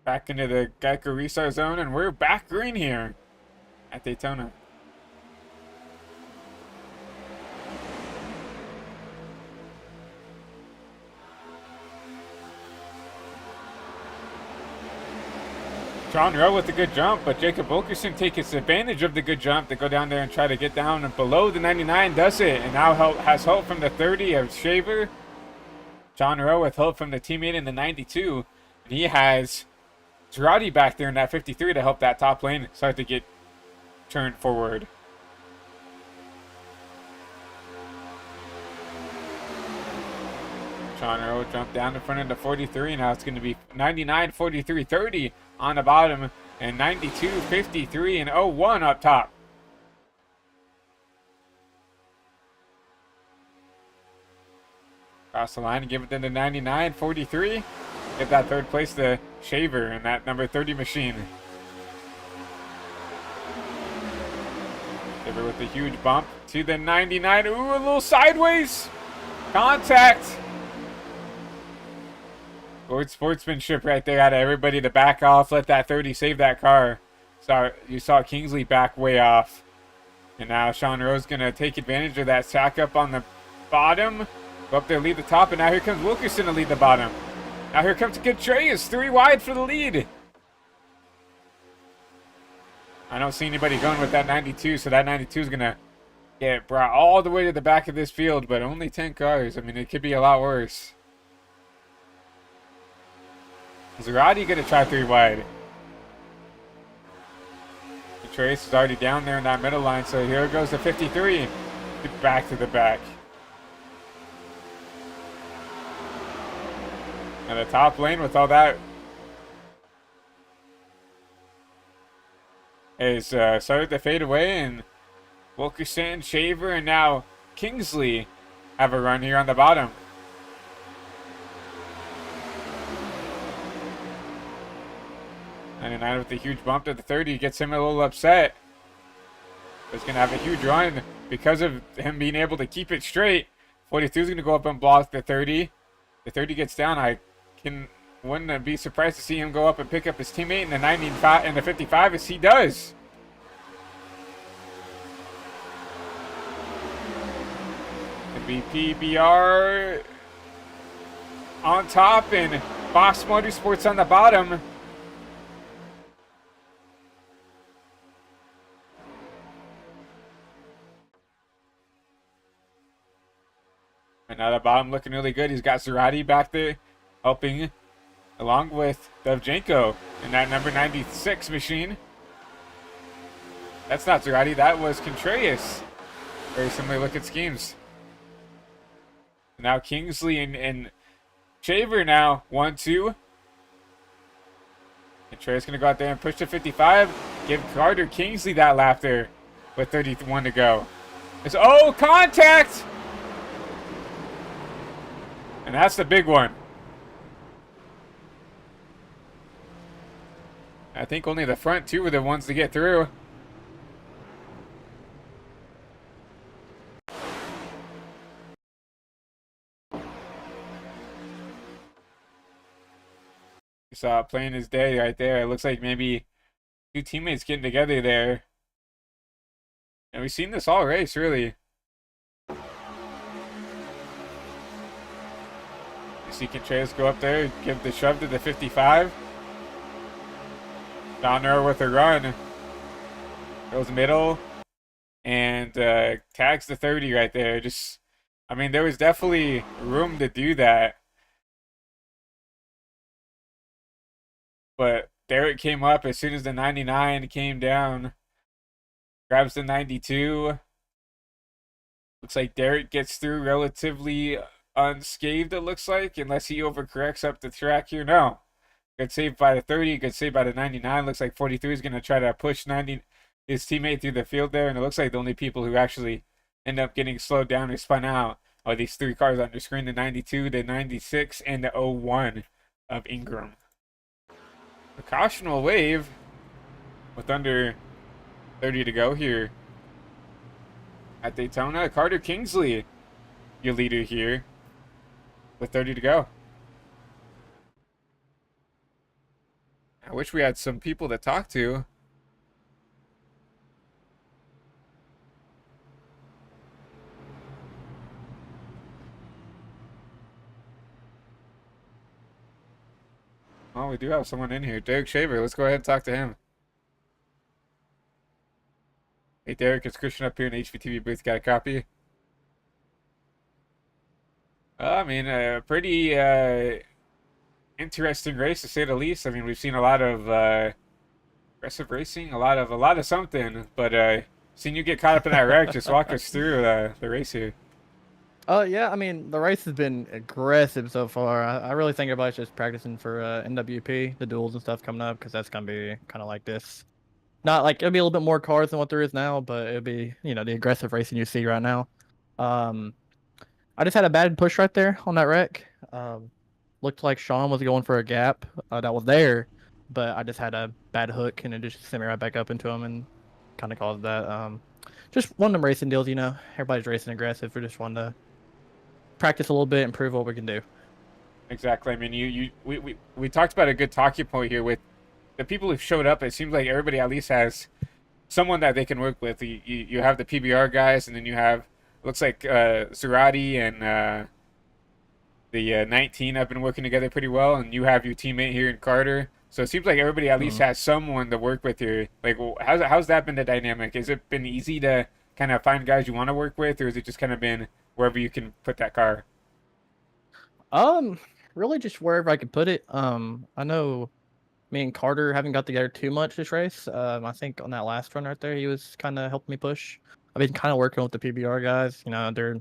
Speaker 1: Back into the Geico restart zone, and we're back green here at Daytona. John Rowe with a good jump, but Jacob Wilkerson takes advantage of the good jump to go down there and try to get down below the 99. Does it, and now has help from the 30 of Shaver. John Rowe with help from the teammate in the 92, and he has Girardi back there in that 53 to help that top lane start to get turned forward. John Rowe jumped down in front of the 43. Now it's going to be 99, 43, 30 on the bottom, and 92, 53, and 01 up top. Cross the line and give it to the 99, 43. Get that third place to Shaver in that number 30 machine. Shaver with a huge bump to the 99. Ooh, a little sideways. Contact. Sportsmanship right there out of everybody to back off. Let that 30 save that car. So you saw Kingsley back way off. And now Sean Rose going to take advantage of that sack up on the bottom. Go up there, lead the top. And now here comes Wilkerson to lead the bottom. Now here comes Contreras. 3 wide for the lead. I don't see anybody going with that 92. So that 92 is going to get brought all the way to the back of this field. But only 10 cars. I mean, it could be a lot worse. Is Roddy going to try 3 wide? Trace is already down there in that middle line, so here goes the 53. Back to the back. And the top lane with all that is started to fade away, and Wilkerson, Shaver, and now Kingsley have a run here on the bottom. And with a huge bump to the 30, gets him a little upset. He's going to have a huge run because of him being able to keep it straight. 42 is going to go up and block the 30. The 30 gets down. Wouldn't be surprised to see him go up and pick up his teammate in the 95 and the 55 as he does. The BPBR on top and Boss Motorsports on the bottom. And now the bottom looking really good. He's got Zarate back there helping along with Dovchenko in that number 96 machine. That's not Zarate. That was Contreras. Very similar looking schemes. Now Kingsley and Shaver now 1-2. Contreras going to go out there and push to 55. Give Carter Kingsley that lap there with 31 to go. Oh, contact! And that's the big one. I think only the front 2 were the ones to get through. You saw it playing his day right there. It looks like maybe 2 teammates getting together there. And we've seen this all race, really. You see Contreras go up there, give the shove to the 55. Down there with a run. Goes middle and tags the 30 right there. I mean, there was definitely room to do that. But Derek came up as soon as the 99 came down. Grabs the 92. Looks like Derek gets through relatively unscathed, it looks like, unless he overcorrects up the track here. No. Good save by the 30, good save by the 99. Looks like 43 is going to try to push his teammate through the field there, and it looks like the only people who actually end up getting slowed down or spun out are these 3 cars on the screen, the 92, the 96, and the 01 of Ingram. A caution wave with under 30 to go here at Daytona. Carter Kingsley, your leader here, with 30 to go. I wish we had some people to talk to. Oh, we do have someone in here. Derek Shaver. Let's go ahead and talk to him. Hey, Derek, it's Christian up here in the HVTV booth. Got a copy? I mean, a pretty interesting race to say the least. I mean, we've seen a lot of aggressive racing, a lot of something. But seeing you get caught up in that wreck, just walk us through the race here.
Speaker 3: Yeah, I mean, the race has been aggressive so far. I really think everybody's just practicing for NWP, the duels and stuff coming up, because that's going to be kind of like this. Not like, it'll be a little bit more cars than what there is now, but it'll be, you know, the aggressive racing you see right now. I just had a bad push right there on that wreck. Looked like Sean was going for a gap that was there, but I just had a bad hook, and it just sent me right back up into him and kind of caused that. just one of them racing deals. Everybody's racing aggressive. We're just wanting to practice a little bit, improve what we can do.
Speaker 1: Exactly. I mean, we talked about a good talking point here with the people who've showed up. It seems like everybody at least has someone that they can work with. You have the PBR guys, and then you have looks like Zerati and the 19 have been working together pretty well, and you have your teammate here in Carter. So it seems like everybody at least has someone to work with here. Like, how's that been the dynamic? Has it been easy to kind of find guys you want to work with, or has it just kind of been wherever you can put that car?
Speaker 3: Really just wherever I could put it. I know me and Carter haven't got together too much this race. I think on that last run right there, he was kind of helping me push. I've been kind of working with the PBR guys. They're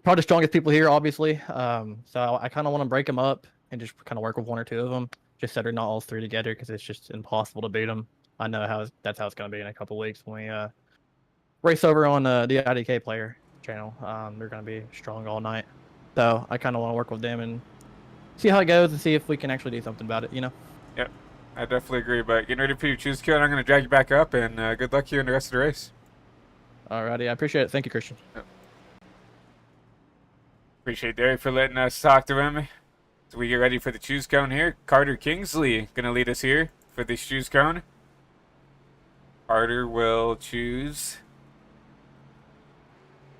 Speaker 3: probably the strongest people here, obviously. So I kind of want to break them up and just kind of work with one or two of them, just so they're not all three together, because it's just impossible to beat them. I know that's how it's going to be in a couple weeks when we race over on the IDK player channel. They're going to be strong all night. So I kind of want to work with them and see how it goes and see if we can actually do something about it.
Speaker 1: Yep, I definitely agree. But getting ready for your choose kill, and I'm going to drag you back up, and good luck here in the rest of the race.
Speaker 3: Alrighty, I appreciate it. Thank you, Christian.
Speaker 1: Yep. Appreciate Derek for letting us talk to him. So we get ready for the choose cone here. Carter Kingsley going to lead us here for this choose cone. Carter will choose,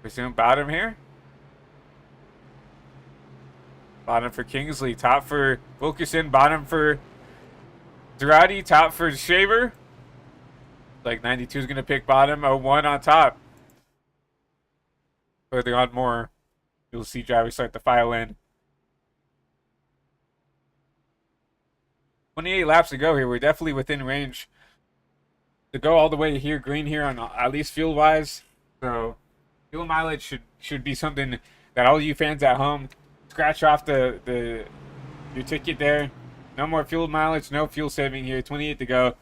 Speaker 1: presume, bottom here. Bottom for Kingsley, top for Wilkerson, bottom for Durati, top for Shaver. Like 92 is going to pick bottom, 01 on top. Further on more, you'll see drivers start to file in. 28 laps to go here. We're definitely within range to go all the way here, green here on at least fuel wise. So fuel mileage should be something that all you fans at home scratch off your ticket there. No more fuel mileage, no fuel saving here. 28 to go.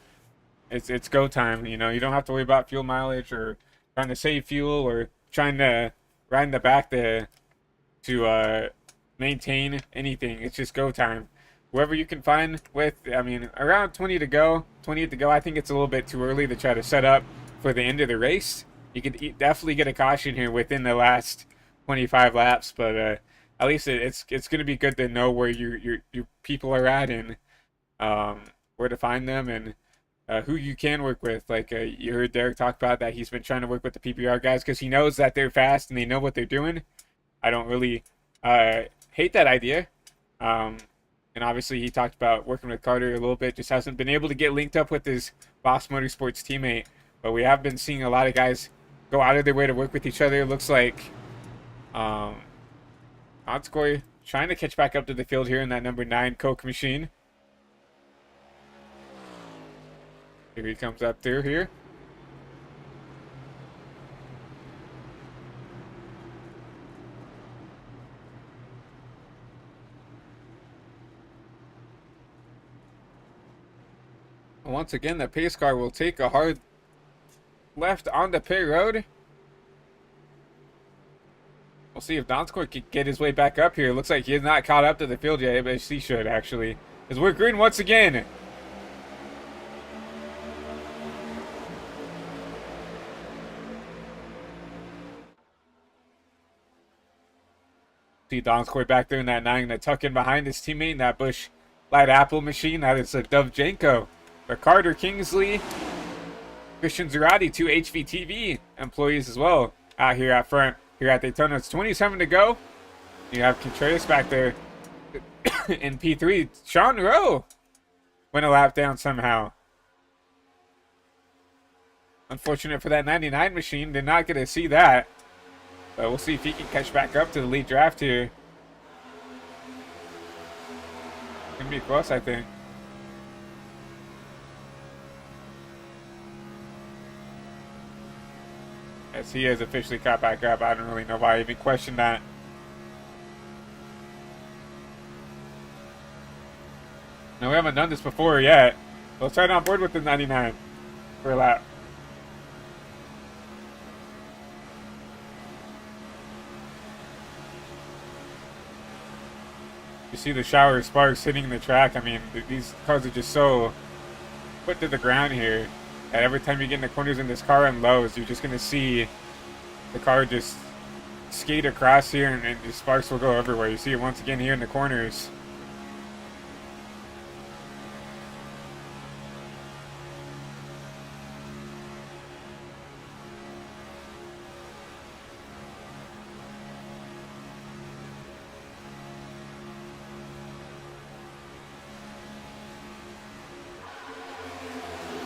Speaker 1: It's go time. You don't have to worry about fuel mileage or trying to save fuel or trying to ride in the back to maintain anything. It's just go time. Whoever you can find with, around 20 to go, 28 to go. I think it's a little bit too early to try to set up for the end of the race. You could definitely get a caution here within the last 25 laps, but at least it's going to be good to know where your people are at and where to find them and who you can work with. Like you heard Derek talk about that he's been trying to work with the PPR guys because he knows that they're fast and they know what they're doing. I don't really hate that idea. And obviously he talked about working with Carter a little bit, just hasn't been able to get linked up with his Boss Motorsports teammate. But we have been seeing a lot of guys go out of their way to work with each other. It looks like Onskoy trying to catch back up to the field here in that number 9 Coke machine. Here he comes up through here. Once again, the pace car will take a hard left on the pit road. We'll see if Donskoy can get his way back up here. Looks like he has not caught up to the field yet, but he should actually. As we're green once again. See Donskoy back there in that 9 to tuck in behind his teammate in that Busch Light Apple machine. That is a Dovchenko. But Carter Kingsley, Christian Zerati, 2 HVTV employees as well out here at front. Here at Daytona, it's 27 to go. You have Contreras back there in P3. Sean Rowe went a lap down somehow. Unfortunate for that 99 machine. Did not get to see that. But we'll see if he can catch back up to the lead draft here. Gonna be close, I think. As he has officially caught back up. I don't really know why I even questioned that. No, we haven't done this before yet. Let's try it on board with the 99 for a lap. You see the shower of sparks hitting the track. I mean, these cars are just so put to the ground here. And every time you get in the corners in this car and lows, you're just going to see the car just skate across here, and the sparks will go everywhere. You see it once again here in the corners.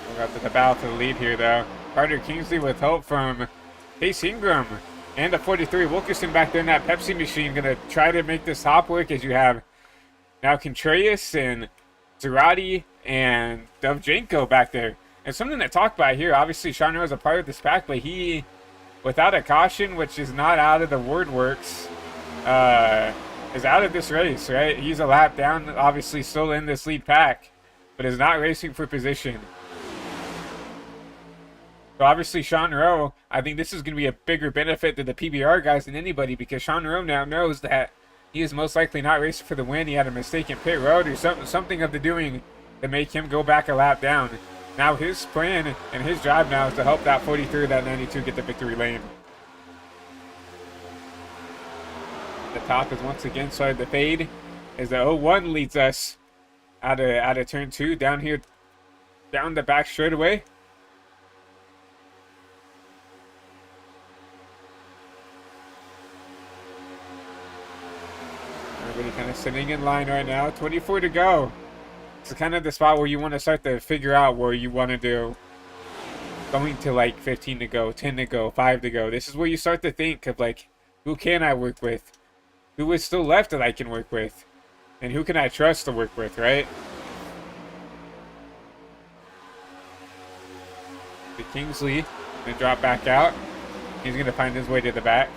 Speaker 1: We'll go to the battle for the lead here, though. Carter Kingsley with help from Chase Ingram and the 43 Wilkerson back there in that Pepsi machine, gonna try to make this hop work, as you have now Contreras and Zarate and Dovzhenko back there. And something to talk about here, obviously Sean Rowe is a part of this pack, but he, without a caution, which is not out of the word works, is out of this race, right? He's a lap down, obviously still in this lead pack, but is not racing for position. So obviously Sean Rowe, I think this is going to be a bigger benefit to the PBR guys than anybody, because Sean Rowe now knows that he is most likely not racing for the win. He had a mistake in pit road or something of the doing to make him go back a lap down. Now his plan and his job now is to help that 43 or that 92 get the victory lane. The top is once again started to fade as the 01 leads us out of turn 2 down here, down the back straightaway. Everybody kind of sitting in line right now. 24 to go. It's kind of the spot where you want to start to figure out where you want to do. Going to like 15 to go, 10 to go, 5 to go. This is where you start to think of like, who can I work with? Who is still left that I can work with? And who can I trust to work with, right? The Kingsley gonna drop back out. He's gonna find his way to the back.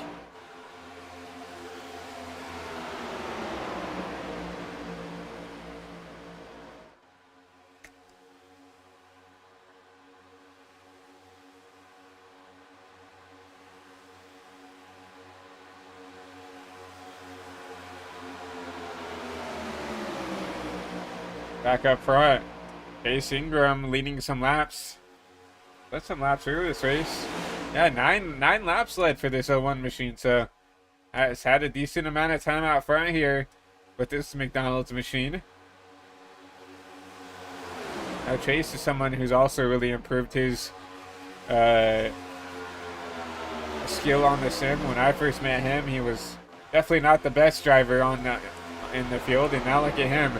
Speaker 1: Back up front, Chase Ingram leading some laps. Let some laps through this race. Yeah, nine laps led for this 01 machine, so it's had a decent amount of time out front here with this McDonald's machine. Now Chase is someone who's also really improved his skill on the sim. When I first met him, he was definitely not the best driver in the field, and now look at him.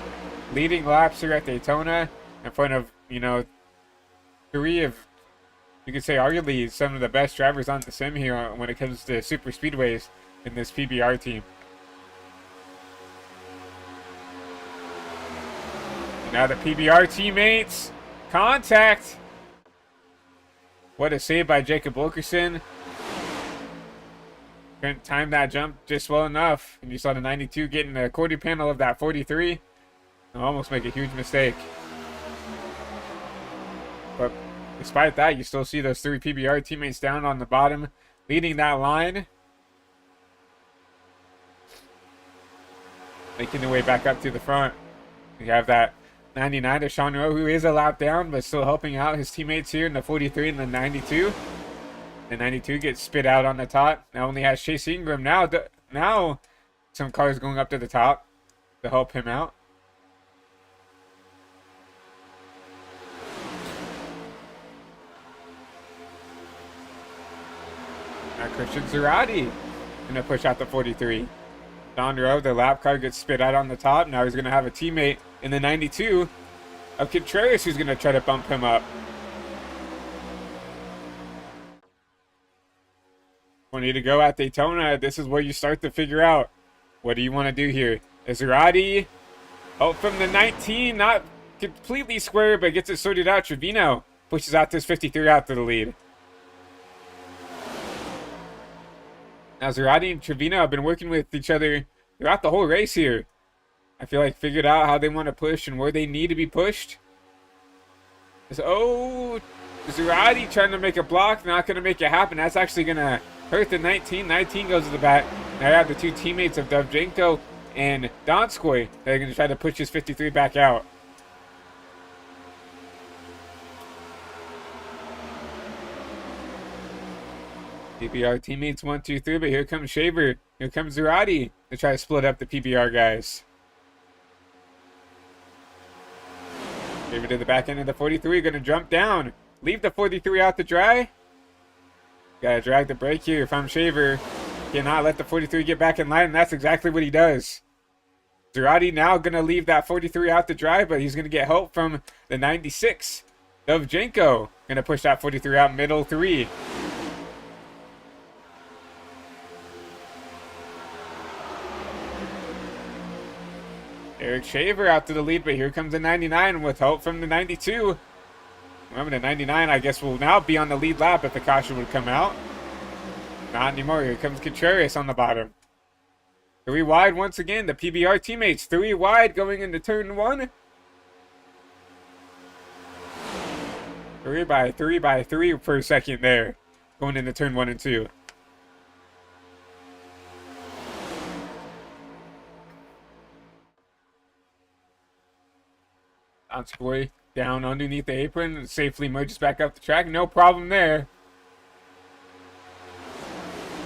Speaker 1: Leading laps here at Daytona in front of, you know, 3 of, you could say, arguably some of the best drivers on the sim here when it comes to super speedways in this PBR team. And now the PBR teammates, contact. What a save by Jacob Wilkerson. Couldn't time that jump just well enough. And you saw the 92 getting the quarter panel of that 43. Almost make a huge mistake. But despite that, you still see those 3 PBR teammates down on the bottom, leading that line. Making their way back up to the front. We have that 99 to Sean Rowe, who is a lap down, but still helping out his teammates here in the 43 and the 92. The 92 gets spit out on the top. Now only has Chase Ingram. Now some cars going up to the top to help him out. Christian Zarate gonna push out the 43. Sean Rowe, the lap car, gets spit out on the top. Now he's gonna have a teammate in the 92 of Contreras who's gonna try to bump him up. 20 to go at Daytona. This is where you start to figure out, what do you want to do here? Is Zarate out from the 19, not completely square, but gets it sorted out. Trevino pushes out this 53 out to the lead. Now Zarate and Trevino have been working with each other throughout the whole race here. I feel like figured out how they want to push and where they need to be pushed. Oh, Zarate trying to make a block, not going to make it happen. That's actually going to hurt the 19. 19 goes to the back. Now you have the 2 teammates of Dovzhenko and Donskoy. They're going to try to push his 53 back out. PBR teammates 1, 2, 3, but here comes Shaver. Here comes Zerati to try to split up the PBR guys. Shaver to the back end of the 43, gonna jump down. Leave the 43 out to dry. Gotta drag the brake here if I'm Shaver. Cannot let the 43 get back in line, and that's exactly what he does. Zerati now gonna leave that 43 out to dry, but he's gonna get help from the 96. Dovchenko gonna push that 43 out middle 3. Eric Shaver out to the lead, but here comes the 99 with help from the 92. Remember, the 99, I guess, will now be on the lead lap if the caution would come out. Not anymore. Here comes Contreras on the bottom. 3 wide once again. The PBR teammates 3 wide going into turn 1. 3 by 3 per second there. Going into turn 1 and 2. Donskoy down underneath the apron and safely merges back up the track. No problem there.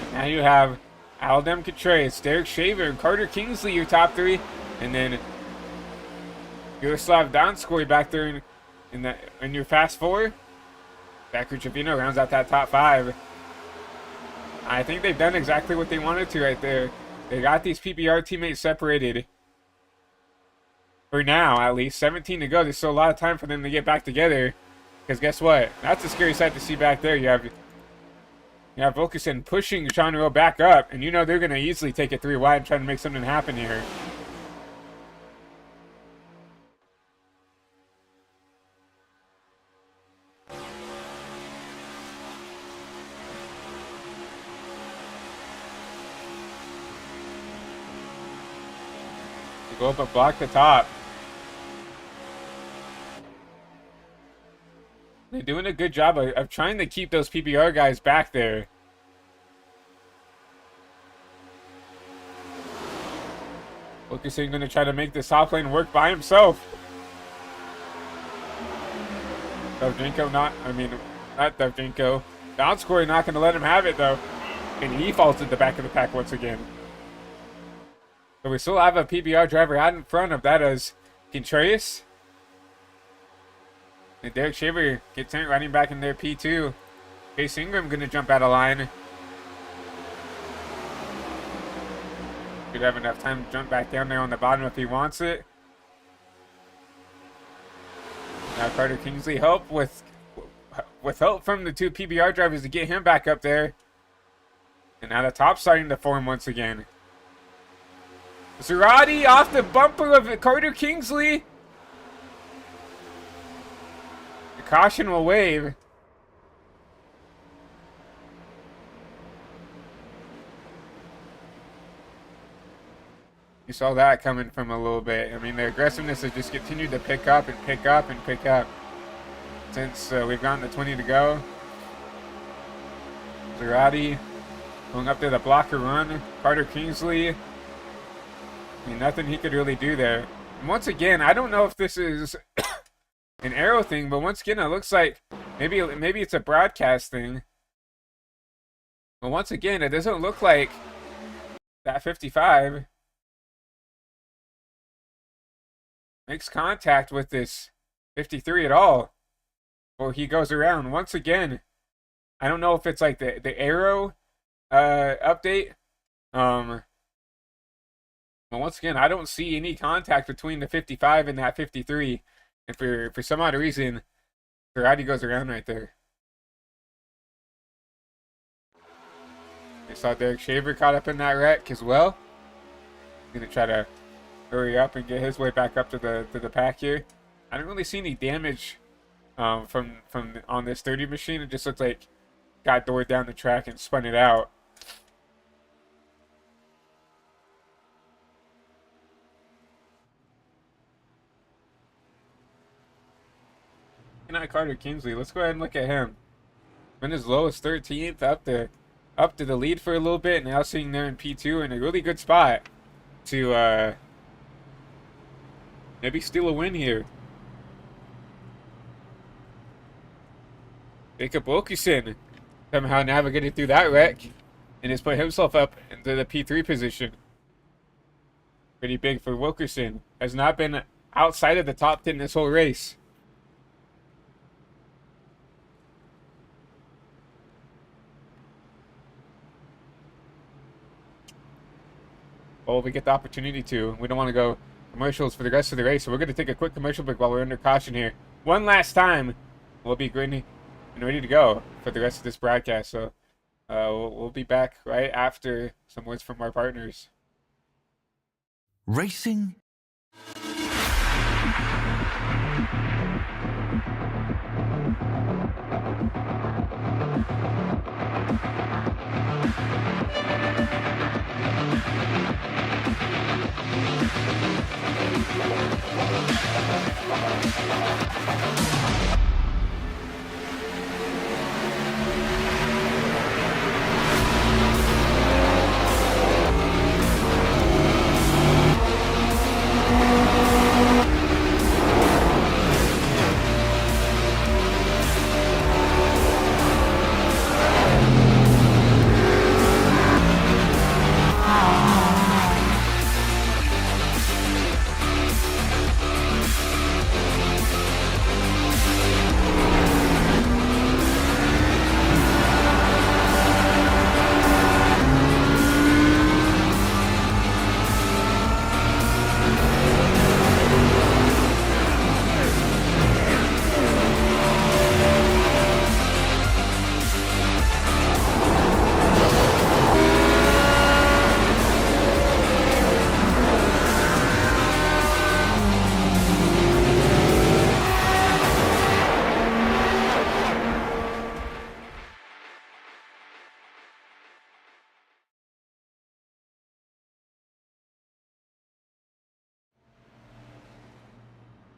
Speaker 1: And now you have Aldem Contreras, Derek Shaver, and Carter Kingsley, your top 3. And then Yaroslav Donskoy back there in your fast 4. Zachary Trevino rounds out that top 5. I think they've done exactly what they wanted to right there. They got these PBR teammates separated. For now, at least. 17 to go. There's still a lot of time for them to get back together. Because guess what? That's a scary sight to see back there. You have Volkerson pushing Sean Rowe back up. And you know they're going to easily take it 3 wide and try to make something happen here. Go up and block the top. They're doing a good job of trying to keep those PBR guys back there. Wilkerson going to try to make this top lane work by himself. Dovchenko not Dovchenko. Donskoy not going to let him have it though. And he falls at the back of the pack once again. So we still have a PBR driver out in front of that as Contreras. And Derek Shaver gets sent running back in their P2. Chase Ingram going to jump out of line. Should have enough time to jump back down there on the bottom if he wants it. Now Carter Kingsley help with help from the 2 PBR drivers to get him back up there. And now the top starting to form once again. Zerati off the bumper of Carter Kingsley. The caution will wave. You saw that coming from a little bit. I mean, the aggressiveness has just continued to pick up and pick up and pick up since we've gotten to 20 to go. Zerati going up to the blocker run. Carter Kingsley. I mean, nothing he could really do there. And once again, I don't know if this is an arrow thing, but once again, it looks like maybe it's a broadcast thing. But once again, it doesn't look like that 55 makes contact with this 53 at all. Or he goes around. Once again, I don't know if it's like the arrow update. But once again, I don't see any contact between the 55 and that 53. And for some odd reason, Ferrari goes around right there. I saw Derek Shaver caught up in that wreck as well. He's going to try to hurry up and get his way back up to the pack here. I don't really see any damage from on this 30 machine. It just looks like got doored down the track and spun it out. Carter Kingsley. Let's go ahead and look at him. Been as low as 13th, up to the lead for a little bit, now sitting there in P2 in a really good spot to maybe steal a win here. Jacob Wilkerson somehow navigated through that wreck and has put himself up into the P3 position. Pretty big for Wilkerson. Has not been outside of the top 10 this whole race. Well, we get the opportunity to. We don't want to go commercials for the rest of the race, so we're going to take a quick commercial break while we're under caution here. One last time, we'll be green and ready to go for the rest of this broadcast. So we'll be back right after some words from our partners.
Speaker 2: Racing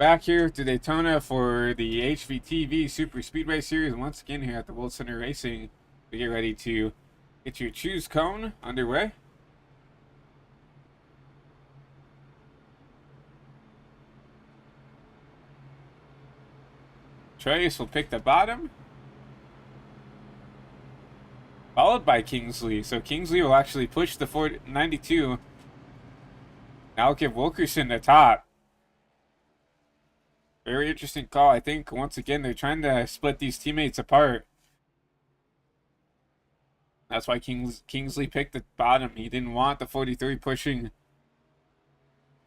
Speaker 1: Back here to Daytona for the HVTV Superspeedway Series. Once again here at the World Center Racing. We get ready to get your choose cone underway. Trace will pick the bottom, followed by Kingsley. So Kingsley will actually push the 92. Now give Wilkerson the top. Very interesting call. I think, once again, they're trying to split these teammates apart. That's why Kingsley picked the bottom. He didn't want the 43 pushing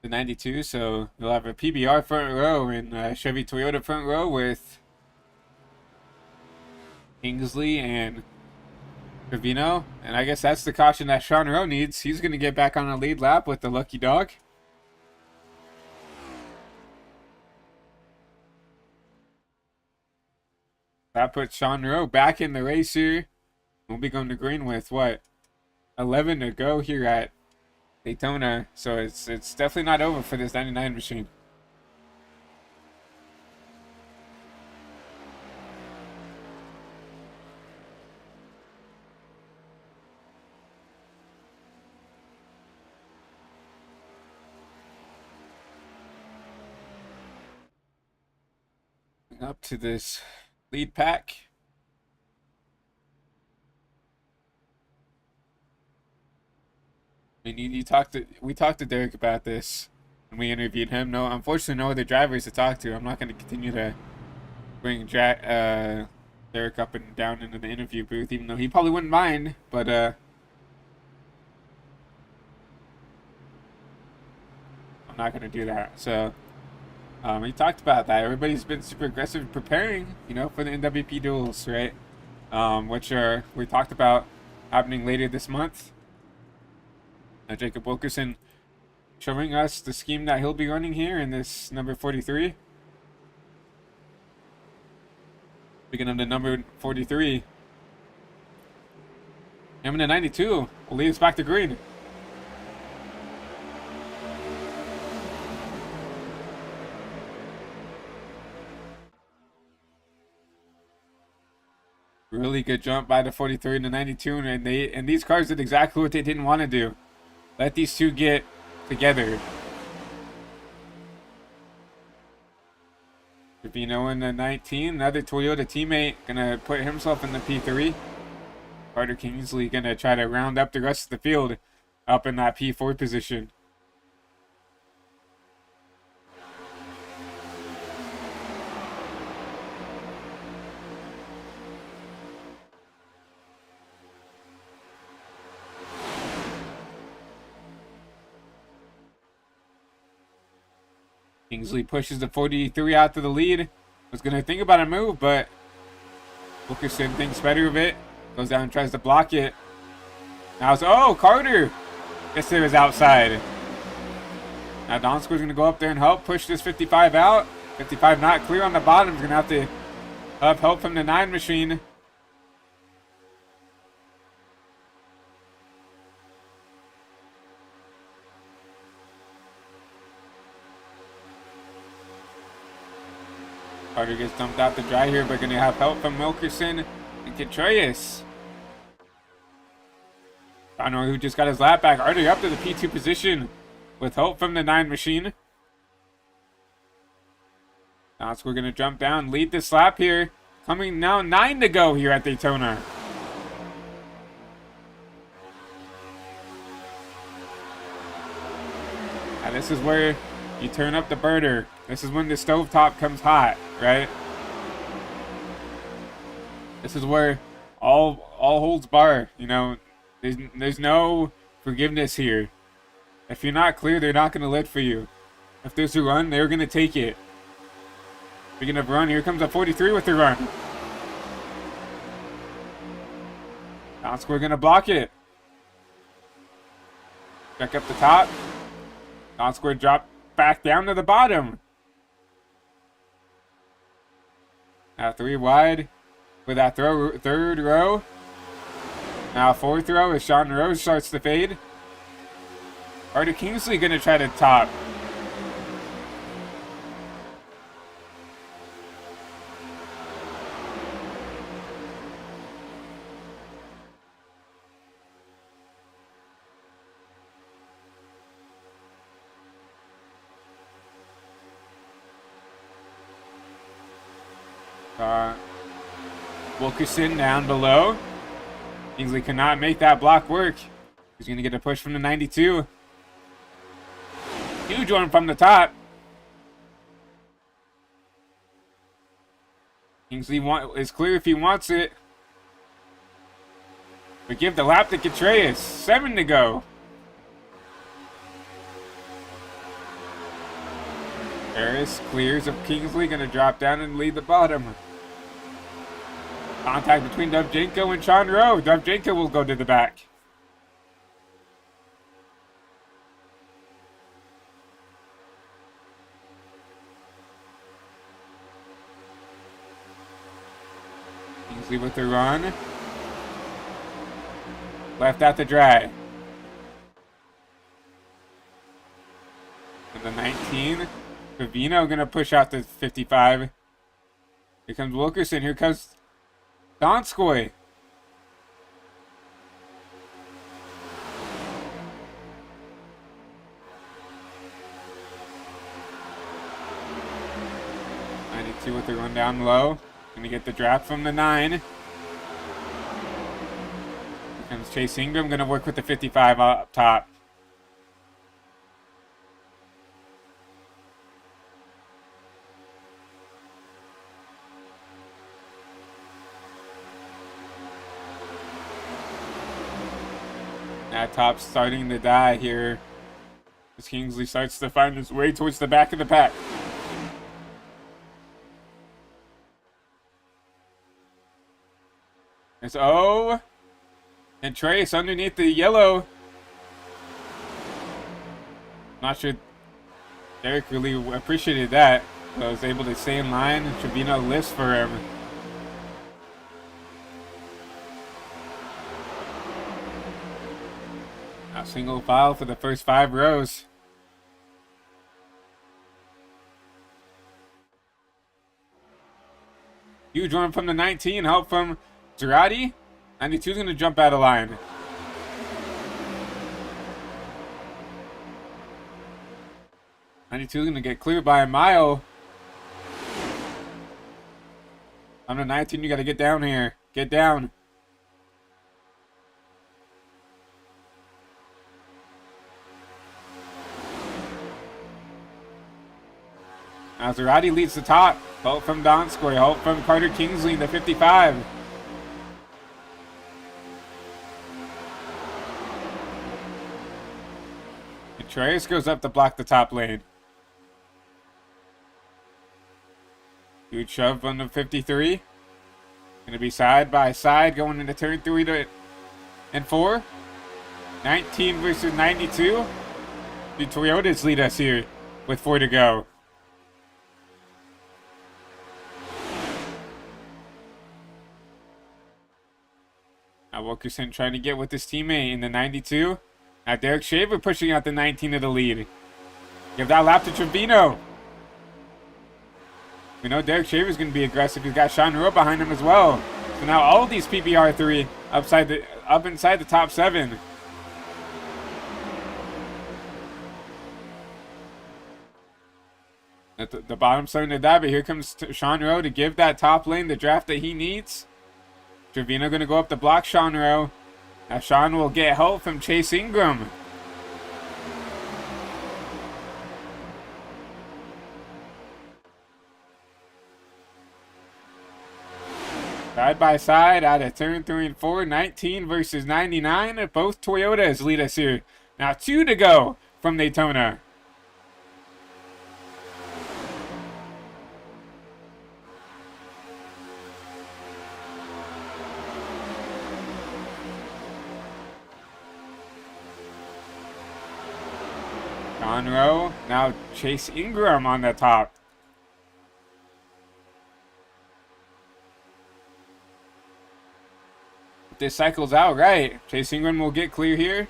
Speaker 1: the 92, so you'll have a PBR front row and a Chevy Toyota front row with Kingsley and Trevino. And I guess that's the caution that Sean Rowe needs. He's going to get back on a lead lap with the lucky dog. That puts Sean Rowe back in the race here. We'll be going to green with, what, 11 to go here at Daytona. So it's definitely not over for this 99 machine. Up to this lead pack. I mean, we talked to Derek about this when we interviewed him. No, unfortunately, no other drivers to talk to. I'm not going to continue to bring Derek up and down into the interview booth, even though he probably wouldn't mind. But I'm not going to do that. So he talked about that. Everybody's been super aggressive preparing, for the NWP duels, right? Which we talked about happening later this month. Jacob Wilkerson showing us the scheme that he'll be running here in this number 43. Speaking of the number 43, him in the 92 will lead us back to green. Really good jump by the 43 and the 92, and these cars did exactly what they didn't want to do. Let these two get together. Trevino in the 19, another Toyota teammate, gonna put himself in the P3. Carter Kingsley going to try to round up the rest of the field up in that P4 position. Kingsley pushes the 43 out to the lead. Was going to think about a move, but Wilkerson thinks better of it. Goes down and tries to block it. Now it's, oh, Carter! Guess it was outside. Now Donskoy's going to go up there and help push this 55 out. 55 not clear on the bottom. He's going to have to have help from the 9 machine. Carter gets dumped out to dry here, but going to have help from Wilkerson and Contreras. I don't know who just got his lap back. Already up to the P2 position with help from the 9 machine. Now we're going to jump down, lead this lap here. Coming now 9 to go here at Daytona. Now this is where you turn up the burner. This is when the stovetop comes hot, right? This is where all holds bar, you know. There's no forgiveness here. If you're not clear, they're not going to let for you. If there's a run, they're going to take it. Speaking of run, here comes a 43 with the run. We're going to block it. Check up the top. Square drop back down to the bottom. Now 3 wide with that third row. Now 4th row as Sean Rose starts to fade. Carter Kingsley going to try to top. Wilkerson down below. Kingsley cannot make that block work. He's going to get a push from the 92. Huge one from the top. Kingsley is clear if he wants it. But give the lap to Contreras. 7 to go. Harris clears of Kingsley. Going to drop down and lead the bottom. Contact between Dovzhenko and Sean Rowe. Dovzhenko will go to the back. Kingsley with the run. Left out to dry. And the 19. Trevino going to push out the 55. Here comes Wilkerson. Here comes Donskoy. With the run down low. Gonna get the draft from the 9. Here comes Chase Ingram. Gonna work with the 55 up top. That top starting to die here as Kingsley starts to find his way towards the back of the pack. It's O and Trace underneath the yellow. Not sure Derek really appreciated that. So I was able to stay in line and Trevino lifts for him. Now single file for the first 5 rows. Huge run from the 19, help from Girardi. 92 is going to jump out of line. is going to get cleared by a mile. On the 19, you got to get down here. Get down. Maserati leads the top. Help from Donskoy. Help from Carter Kingsley in the 55. Contreras goes up to block the top lane. Huge shove on the 53. Going to be side by side going into turn 3 and 4. 19 versus 92. The Toyotas lead us here with 4 to go. Now Wilkerson trying to get with his teammate in the 92. Now Derek Shaver pushing out the 19 of the lead. Give that lap to Trevino. We know Derek Shaver is going to be aggressive. He's got Sean Rowe behind him as well. So now all of these PBR3 up inside the top 7. At the bottom starting to die, but here comes Sean Rowe to give that top lane the draft that he needs. Trevino going to go up to block Sean Rowe. Now Sean will get help from Chase Ingram. Side by side out of turn 3 and 4. 19 versus 99. Both Toyotas lead us here. Now 2 to go from Daytona. Conroe, now Chase Ingram on the top. If this cycles out right, Chase Ingram will get clear here.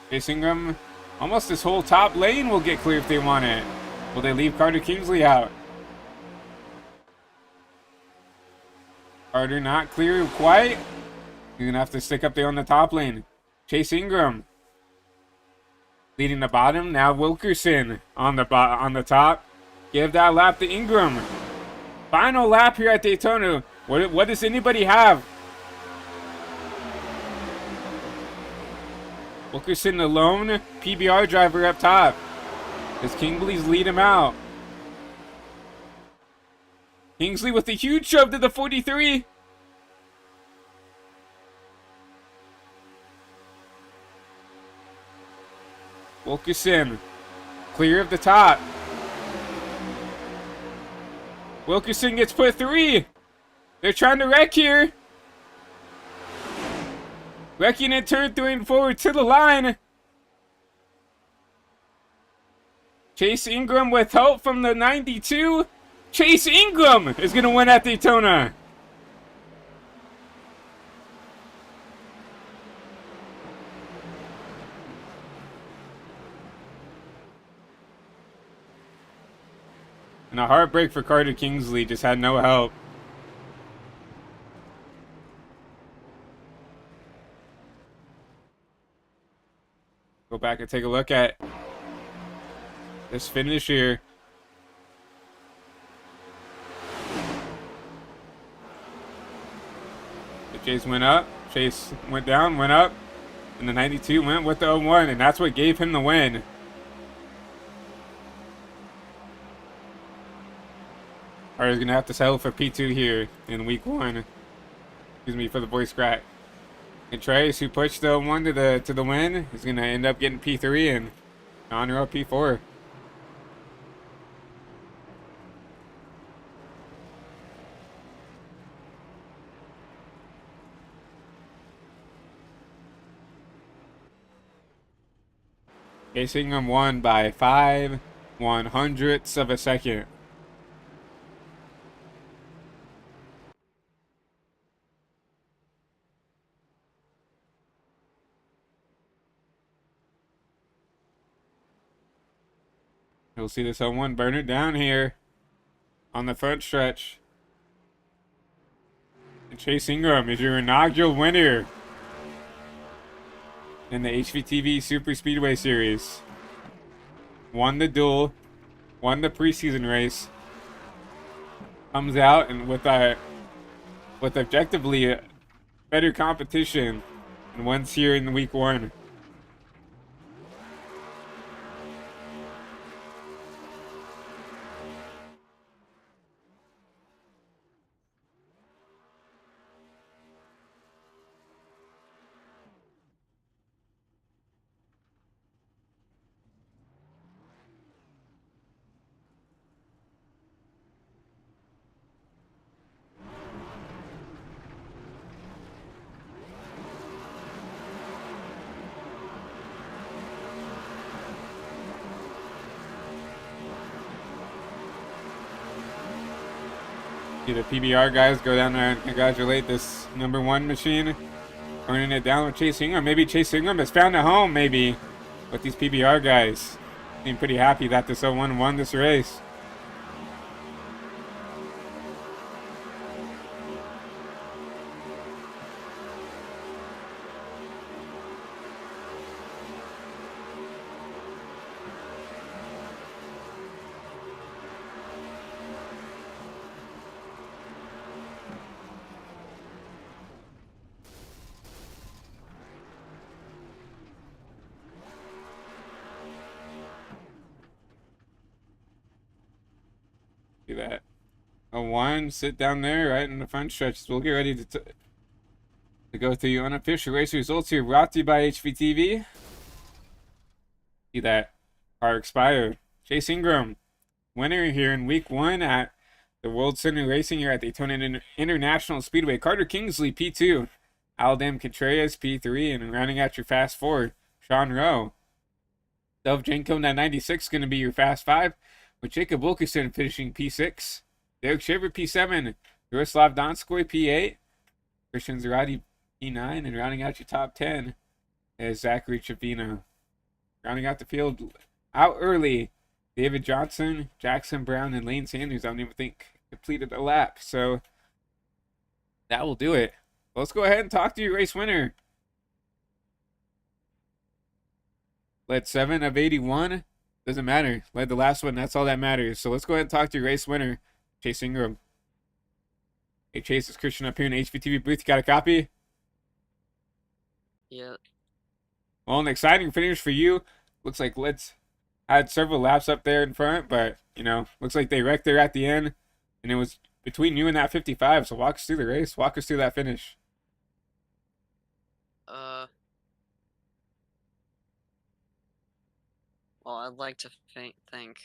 Speaker 1: Chase Ingram, almost this whole top lane will get clear if they want it. Will they leave Carter Kingsley out? Carter not clear quite. You're going to have to stick up there on the top lane. Chase Ingram leading the bottom. Now Wilkerson on the top. Give that lap to Ingram. Final lap here at Daytona. What does anybody have? Wilkerson alone, PBR driver up top. Does Kingsley's lead him out? Kingsley with a huge shove to the 43. Wilkerson, clear of the top. Wilkerson gets put 3. They're trying to wreck here. Wrecking in turn 3 and 4 to the line. Chase Ingram with help from the 92. Chase Ingram is going to win at Daytona. And a heartbreak for Carter Kingsley, just had no help. Go back and take a look at this finish here. The Chase went up, Chase went down, went up, and the 92 went with the 01, and that's what gave him the win. Carter's gonna have to settle for P2 here in week 1. Excuse me for the voice crack. And Trace, who pushed the 1 to the win, is gonna end up getting P3 and honor up P4. Chasing him won by 5/100ths of a second. You'll see this 01 burn it down here on the front stretch. And Chase Ingram is your inaugural winner in the HVTV Superspeedway Series. Won the duel, won the preseason race. Comes out and with objectively better competition and wins here in week 1. See the PBR guys go down there and congratulate this #1 machine, turning it down with Chase Ingram. Maybe Chase Ingram has found a home, maybe, with these PBR guys. Seem pretty happy that this 01 won this race. See that. 01, sit down there right in the front stretch. We'll get ready to go through your unofficial race results here, brought to you by HVTV. See that car expired. Chase Ingram, winner here in week 1 at the World Center Racing here at Daytona International Speedway. Carter Kingsley, P2. Aldam Contreras, P3. And rounding out your Fast 4, Sean Rowe. Dov Jenko, that 96 going to be your Fast 5, with Jacob Wilkerson finishing P6. Derek Shaver, P7. Jaroslav Donskoy, P8. Christian Zarate, P9. And rounding out your top 10 is Zachary Chavino. Rounding out the field out early, David Johnson, Jackson Brown, and Lane Sanders. I don't even think completed a lap. So that will do it. Let's go ahead and talk to your race winner. Led 7 of 81. Doesn't matter. Led the last one. That's all that matters. So let's go ahead and talk to your race winner, Chase Ingram. Hey, Chase, it's Christian up here in the HVTV booth. You got a copy?
Speaker 4: Yeah.
Speaker 1: Well, an exciting finish for you. Looks like Litz had several laps up there in front, but, you know, looks like they wrecked there at the end. And it was between you and that 55. So walk us through the race. Walk us through that finish.
Speaker 4: Well, I'd like to thank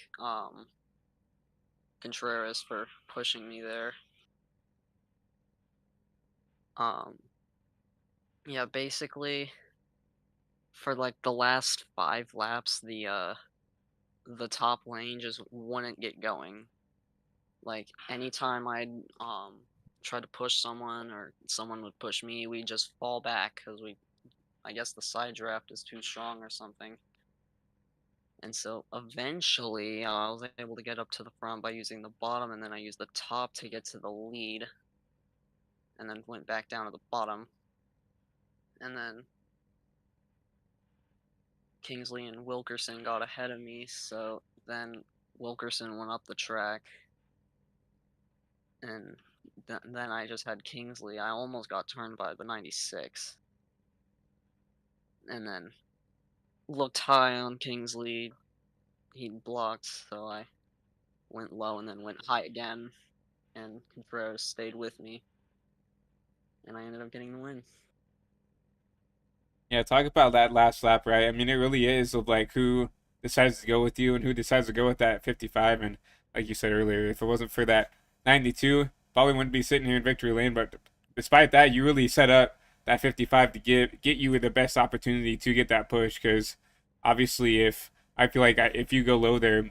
Speaker 4: Contreras for pushing me there. Yeah, basically for like the last 5 laps, the top lane just wouldn't get going. Like anytime I'd try to push someone or someone would push me, we'd just fall back because I guess the side draft is too strong or something. And so eventually I was able to get up to the front by using the bottom, and then I used the top to get to the lead, and then went back down to the bottom. And then Kingsley and Wilkerson got ahead of me, so then Wilkerson went up the track, and then I just had Kingsley. I almost got turned by the 96, and then looked high on Kingsley. He blocked, so I went low and then went high again, and Contreras stayed with me, and I ended up getting the win.
Speaker 1: Yeah, talk about that last lap, right? I mean, it really is of like who decides to go with you and who decides to go with that 55. And like you said earlier, if it wasn't for that 92, probably wouldn't be sitting here in victory lane. But despite that, you really set up that 55 to get you with the best opportunity to get that push. Because obviously, if I feel like if you go low there,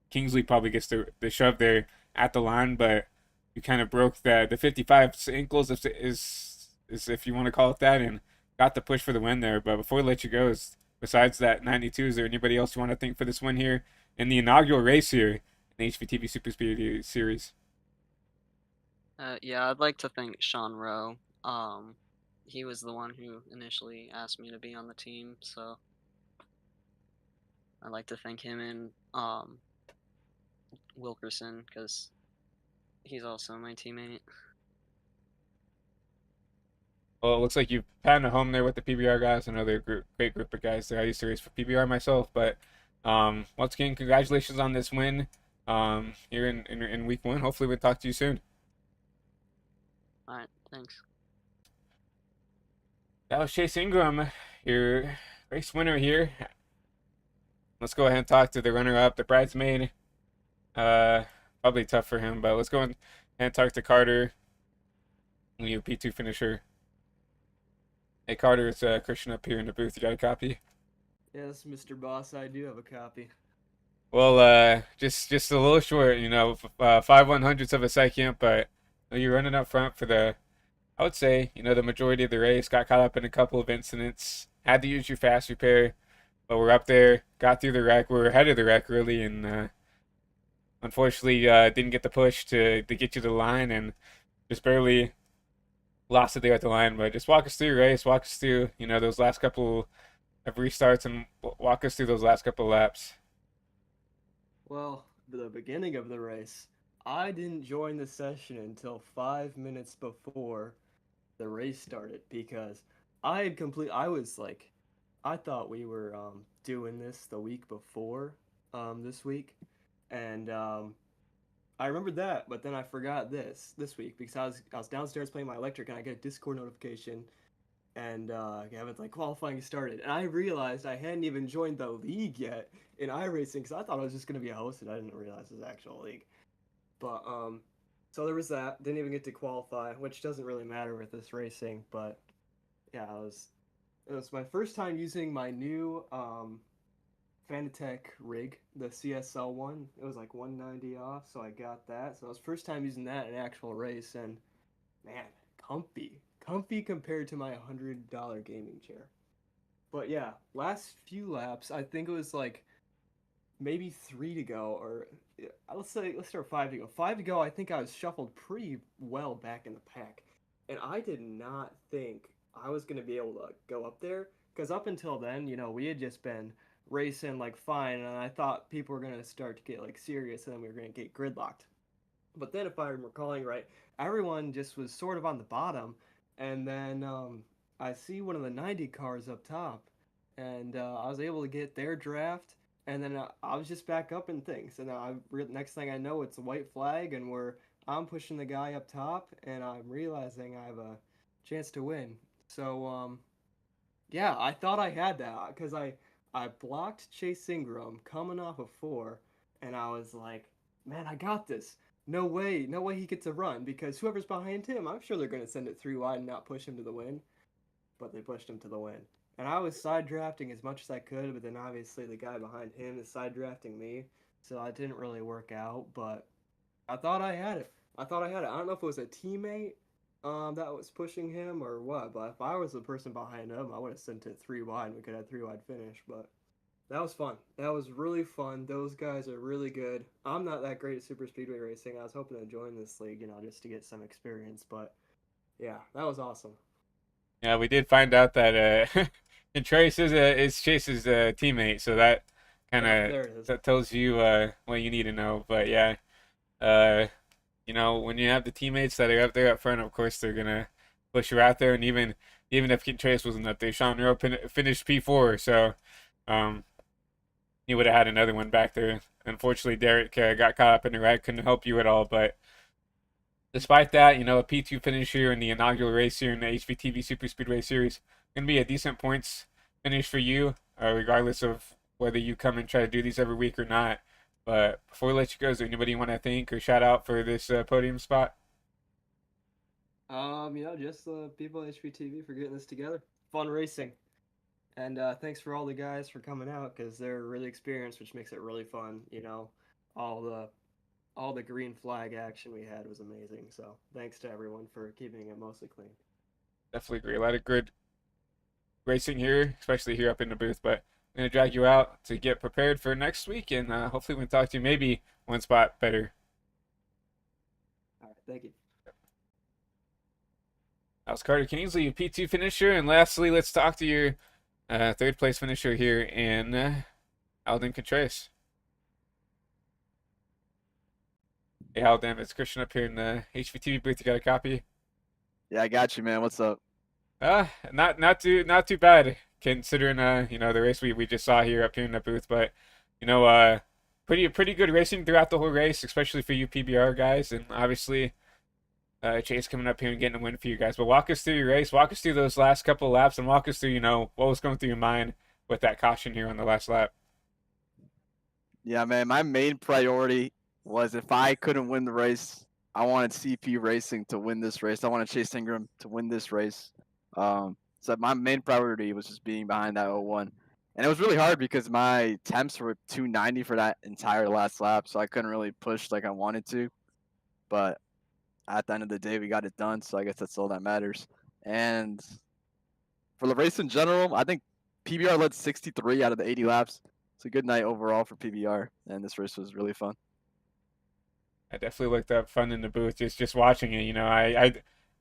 Speaker 1: Kingsley probably gets the shove there at the line. But you kind of broke the 55's ankles, is if you want to call it that, and got the push for the win there. But before we let you go, besides that 92, is there anybody else you want to thank for this win here in the inaugural race here in the HVTV Superspeedway series?
Speaker 4: Yeah, I'd like to thank Sean Rowe. He was the one who initially asked me to be on the team, so I'd like to thank him and Wilkerson, because he's also my teammate.
Speaker 1: Well, it looks like you've found a home there with the PBR guys. Another great group of guys there. I used to race for PBR myself, but once again, congratulations on this win here in week 1. Hopefully we'll talk to you soon.
Speaker 4: All right, thanks.
Speaker 1: That was Chase Ingram, your race winner here. Let's go ahead and talk to the runner-up, the bridesmaid. Probably tough for him, but let's go and talk to Carter, your P2 finisher. Hey Carter, it's Christian up here in the booth. You got a copy?
Speaker 5: Yes, Mr. Boss, I do have a copy.
Speaker 1: Well, just a little short, you know, 5/100ths of a second, but You're running up front for I would say, the majority of the race. Got caught up in a couple of incidents. Had to use your fast repair, but we're up there. Got through the wreck. We're ahead of the wreck really, and unfortunately didn't get the push to get you to the line, and just barely lost it there at the line. But just walk us through your race. Walk us through, those last couple of restarts, and walk us through those last couple of laps.
Speaker 5: Well, the beginning of the race, I didn't join the session until 5 minutes before the race started because I was like, I thought we were doing this the week before this week, and I remembered that, but then I forgot this week because I was downstairs playing my electric and I get a Discord notification and Gavin's like qualifying started, and I realized I hadn't even joined the league yet in iRacing because I thought I was just gonna be a host and I didn't realize it was actual league. But so there was that. Didn't even get to qualify, which doesn't really matter with this racing. But yeah, it was my first time using my new Fanatec rig, the CSL one. It was like 190 off, so I got that. So it was first time using that in an actual race, and man, comfy compared to my $100 gaming chair. But yeah, last few laps, I think it was like maybe 3 to go, or yeah, let's start 5 to go. 5 to go, I think I was shuffled pretty well back in the pack, and I did not think I was gonna be able to go up there because up until then, we had just been racing like fine, and I thought people were gonna start to get like serious, and then we were gonna get gridlocked. But then, if I'm recalling right, everyone just was sort of on the bottom, and then I see one of the 90 cars up top, and I was able to get their draft, and then I was just back up in things, and next thing I know, it's a white flag, and I'm pushing the guy up top, and I'm realizing I have a chance to win. So yeah, I thought I had that because I blocked Chase Ingram coming off of 4, and I was like, man, I got this. No way he gets a run because whoever's behind him, I'm sure they're going to send it 3 wide and not push him to the win. But they pushed him to the win. And I was side drafting as much as I could, but then obviously the guy behind him is side drafting me. So it didn't really work out, but I thought I had it. I thought I had it. I don't know if it was a teammate that was pushing him or what, but if I was the person behind him, I would have sent it 3 wide and we could have 3 wide finish. But that was fun. That was really fun. Those guys are really good. I'm not that great at super speedway racing. I was hoping to join this league, just to get some experience. But yeah, that was awesome.
Speaker 1: Yeah, we did find out that Trace is Chase's teammate, so that kind
Speaker 5: Yeah,
Speaker 1: of
Speaker 5: there it is.
Speaker 1: that tells you what you need to know. But yeah, uh, when you have the teammates that are up there up front, of course they're gonna push you out there. And even if Trace wasn't up there, Sean Rowe finished P4, so um, he would have had another one back there. Unfortunately, Derek got caught up in the wreck, couldn't help you at all. But despite that, a P2 finish here in the inaugural race here in the HVTV Super Speedway Series gonna be a decent points finish for you, regardless of whether you come and try to do these every week or not. But before we let you go, is there anybody you want to thank or shout out for this podium spot?
Speaker 5: Just the people at HVTV for getting this together. Fun racing. And thanks for all the guys for coming out because they're really experienced, which makes it really fun. All the green flag action we had was amazing. So thanks to everyone for keeping it mostly clean.
Speaker 1: Definitely agree. A lot of good racing here, especially here up in the booth. But I'm gonna drag you out to get prepared for next week, and hopefully we can talk to you maybe one spot better.
Speaker 5: All right, thank you.
Speaker 1: That was Carter Kingsley, your P2 finisher, and lastly, let's talk to your third place finisher here in Alden Contreras. Hey, Alden, it's Christian up here in the HVTV booth. You got a copy?
Speaker 6: Yeah, I got you, man. What's up?
Speaker 1: Not too bad considering the race we just saw here up here in the booth, but pretty good racing throughout the whole race, especially for you PBR guys, and obviously Chase coming up here and getting a win for you guys. But walk us through your race, walk us through those last couple of laps, and walk us through what was going through your mind with that caution here on the last lap.
Speaker 6: Yeah, man. My main priority was if I couldn't win the race, I wanted CP Racing to win this race. I wanted Chase Ingram to win this race. So my main priority was just being behind that 01. And it was really hard because my temps were 290 for that entire last lap, so I couldn't really push like I wanted to. But at the end of the day, we got it done. So I guess that's all that matters. And for the race in general, I think PBR led 63 out of the 80 laps. It's a good night overall for PBR, and this race was really fun.
Speaker 1: I definitely looked up fun in the booth just watching it. You know,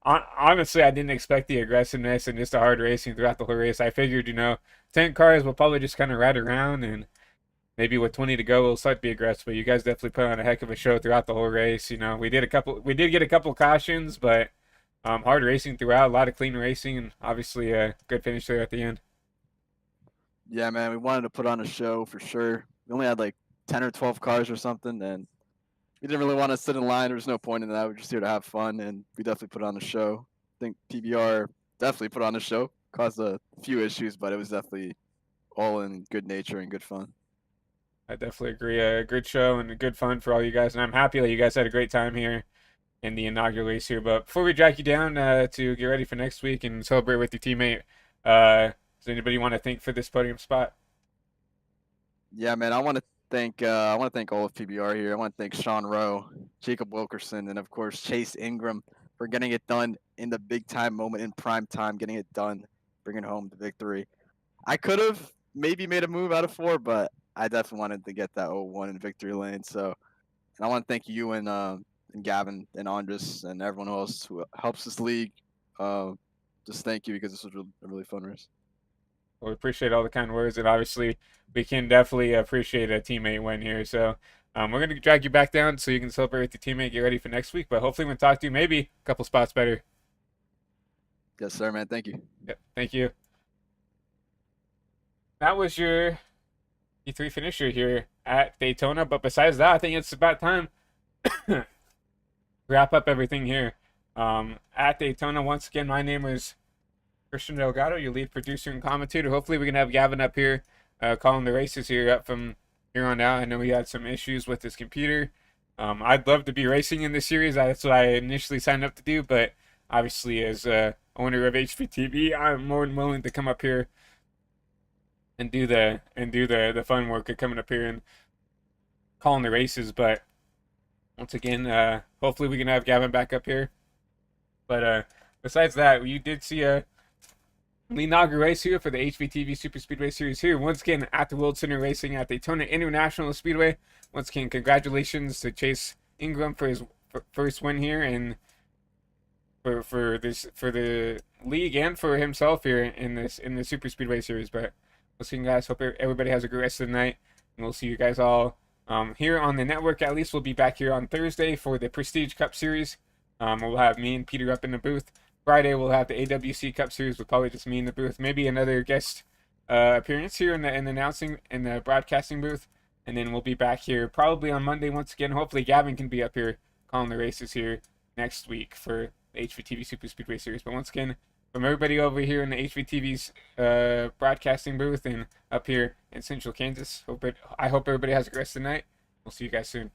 Speaker 1: honestly I didn't expect the aggressiveness and just the hard racing throughout the whole race. I figured, you know, 10 cars will probably just kind of ride around, and maybe with 20 to go we'll start to be aggressive. But you guys definitely put on a heck of a show throughout the whole race. You know, we did get a couple cautions, but hard racing throughout, a lot of clean racing, and obviously a good finish there at the end.
Speaker 6: Yeah, man, we wanted to put on a show for sure. We only had like 10 or 12 cars or something, and we didn't really want to sit in line. There was no point in that. We're just here to have fun, and we definitely put on a show. I think PBR definitely put on a show. Caused a few issues, but it was definitely all in good nature and good fun.
Speaker 1: I definitely agree. A good show and a good fun for all you guys, and I'm happy that you guys had a great time here in the inaugural race here. But before we drag you down to get ready for next week and celebrate with your teammate, does anybody want to thank for this podium spot?
Speaker 6: Yeah, man, I want to thank all of PBR here. I want to thank Sean Rowe, Jacob Wilkerson, and of course Chase Ingram for getting it done in the big time moment in prime time, getting it done, bringing home the victory. I could have maybe made a move out of 4, but I definitely wanted to get that 0-1 in victory lane. So, and I want to thank you and Gavin and Andres and everyone else who helps this league. Just thank you, because this was a really fun race.
Speaker 1: Well, we appreciate all the kind words, and obviously we can definitely appreciate a teammate win here. So we're going to drag you back down so you can celebrate with your teammate, get ready for next week. But hopefully we'll talk to you maybe a couple spots better.
Speaker 6: Yes, sir, man. Thank you.
Speaker 1: Yep, thank you. That was your E3 finisher here at Daytona. But besides that, I think it's about time to wrap up everything here at Daytona. Once again, my name is Christian Delgado, your lead producer and commentator. Hopefully we can have Gavin up here calling the races here up from here on out. I know he had some issues with his computer. I'd love to be racing in this series. That's what I initially signed up to do, but obviously as owner of HVTV, I'm more than willing to come up here and do the fun work of coming up here and calling the races. But once again, hopefully we can have Gavin back up here. But besides that, you did see the inaugural race here for the HVTV Superspeedway Series here. Once again, at the World Center Racing at Daytona International Speedway. Once again, congratulations to Chase Ingram for his first win here, and for the league and for himself here in the Superspeedway Series. But we'll see you guys. Hope everybody has a great rest of the night, and we'll see you guys all here on the network. At least we'll be back here on Thursday for the Prestige Cup Series. We'll have me and Peter up in the booth. Friday we'll have the AWC Cup Series with probably just me in the booth, maybe another guest appearance here in the broadcasting booth, and then we'll be back here probably on Monday once again. Hopefully Gavin can be up here calling the races here next week for the HVTV Super Speedway Series. But once again, from everybody over here in the HVTV's broadcasting booth and up here in Central Kansas, I hope everybody has a great rest of the night. We'll see you guys soon.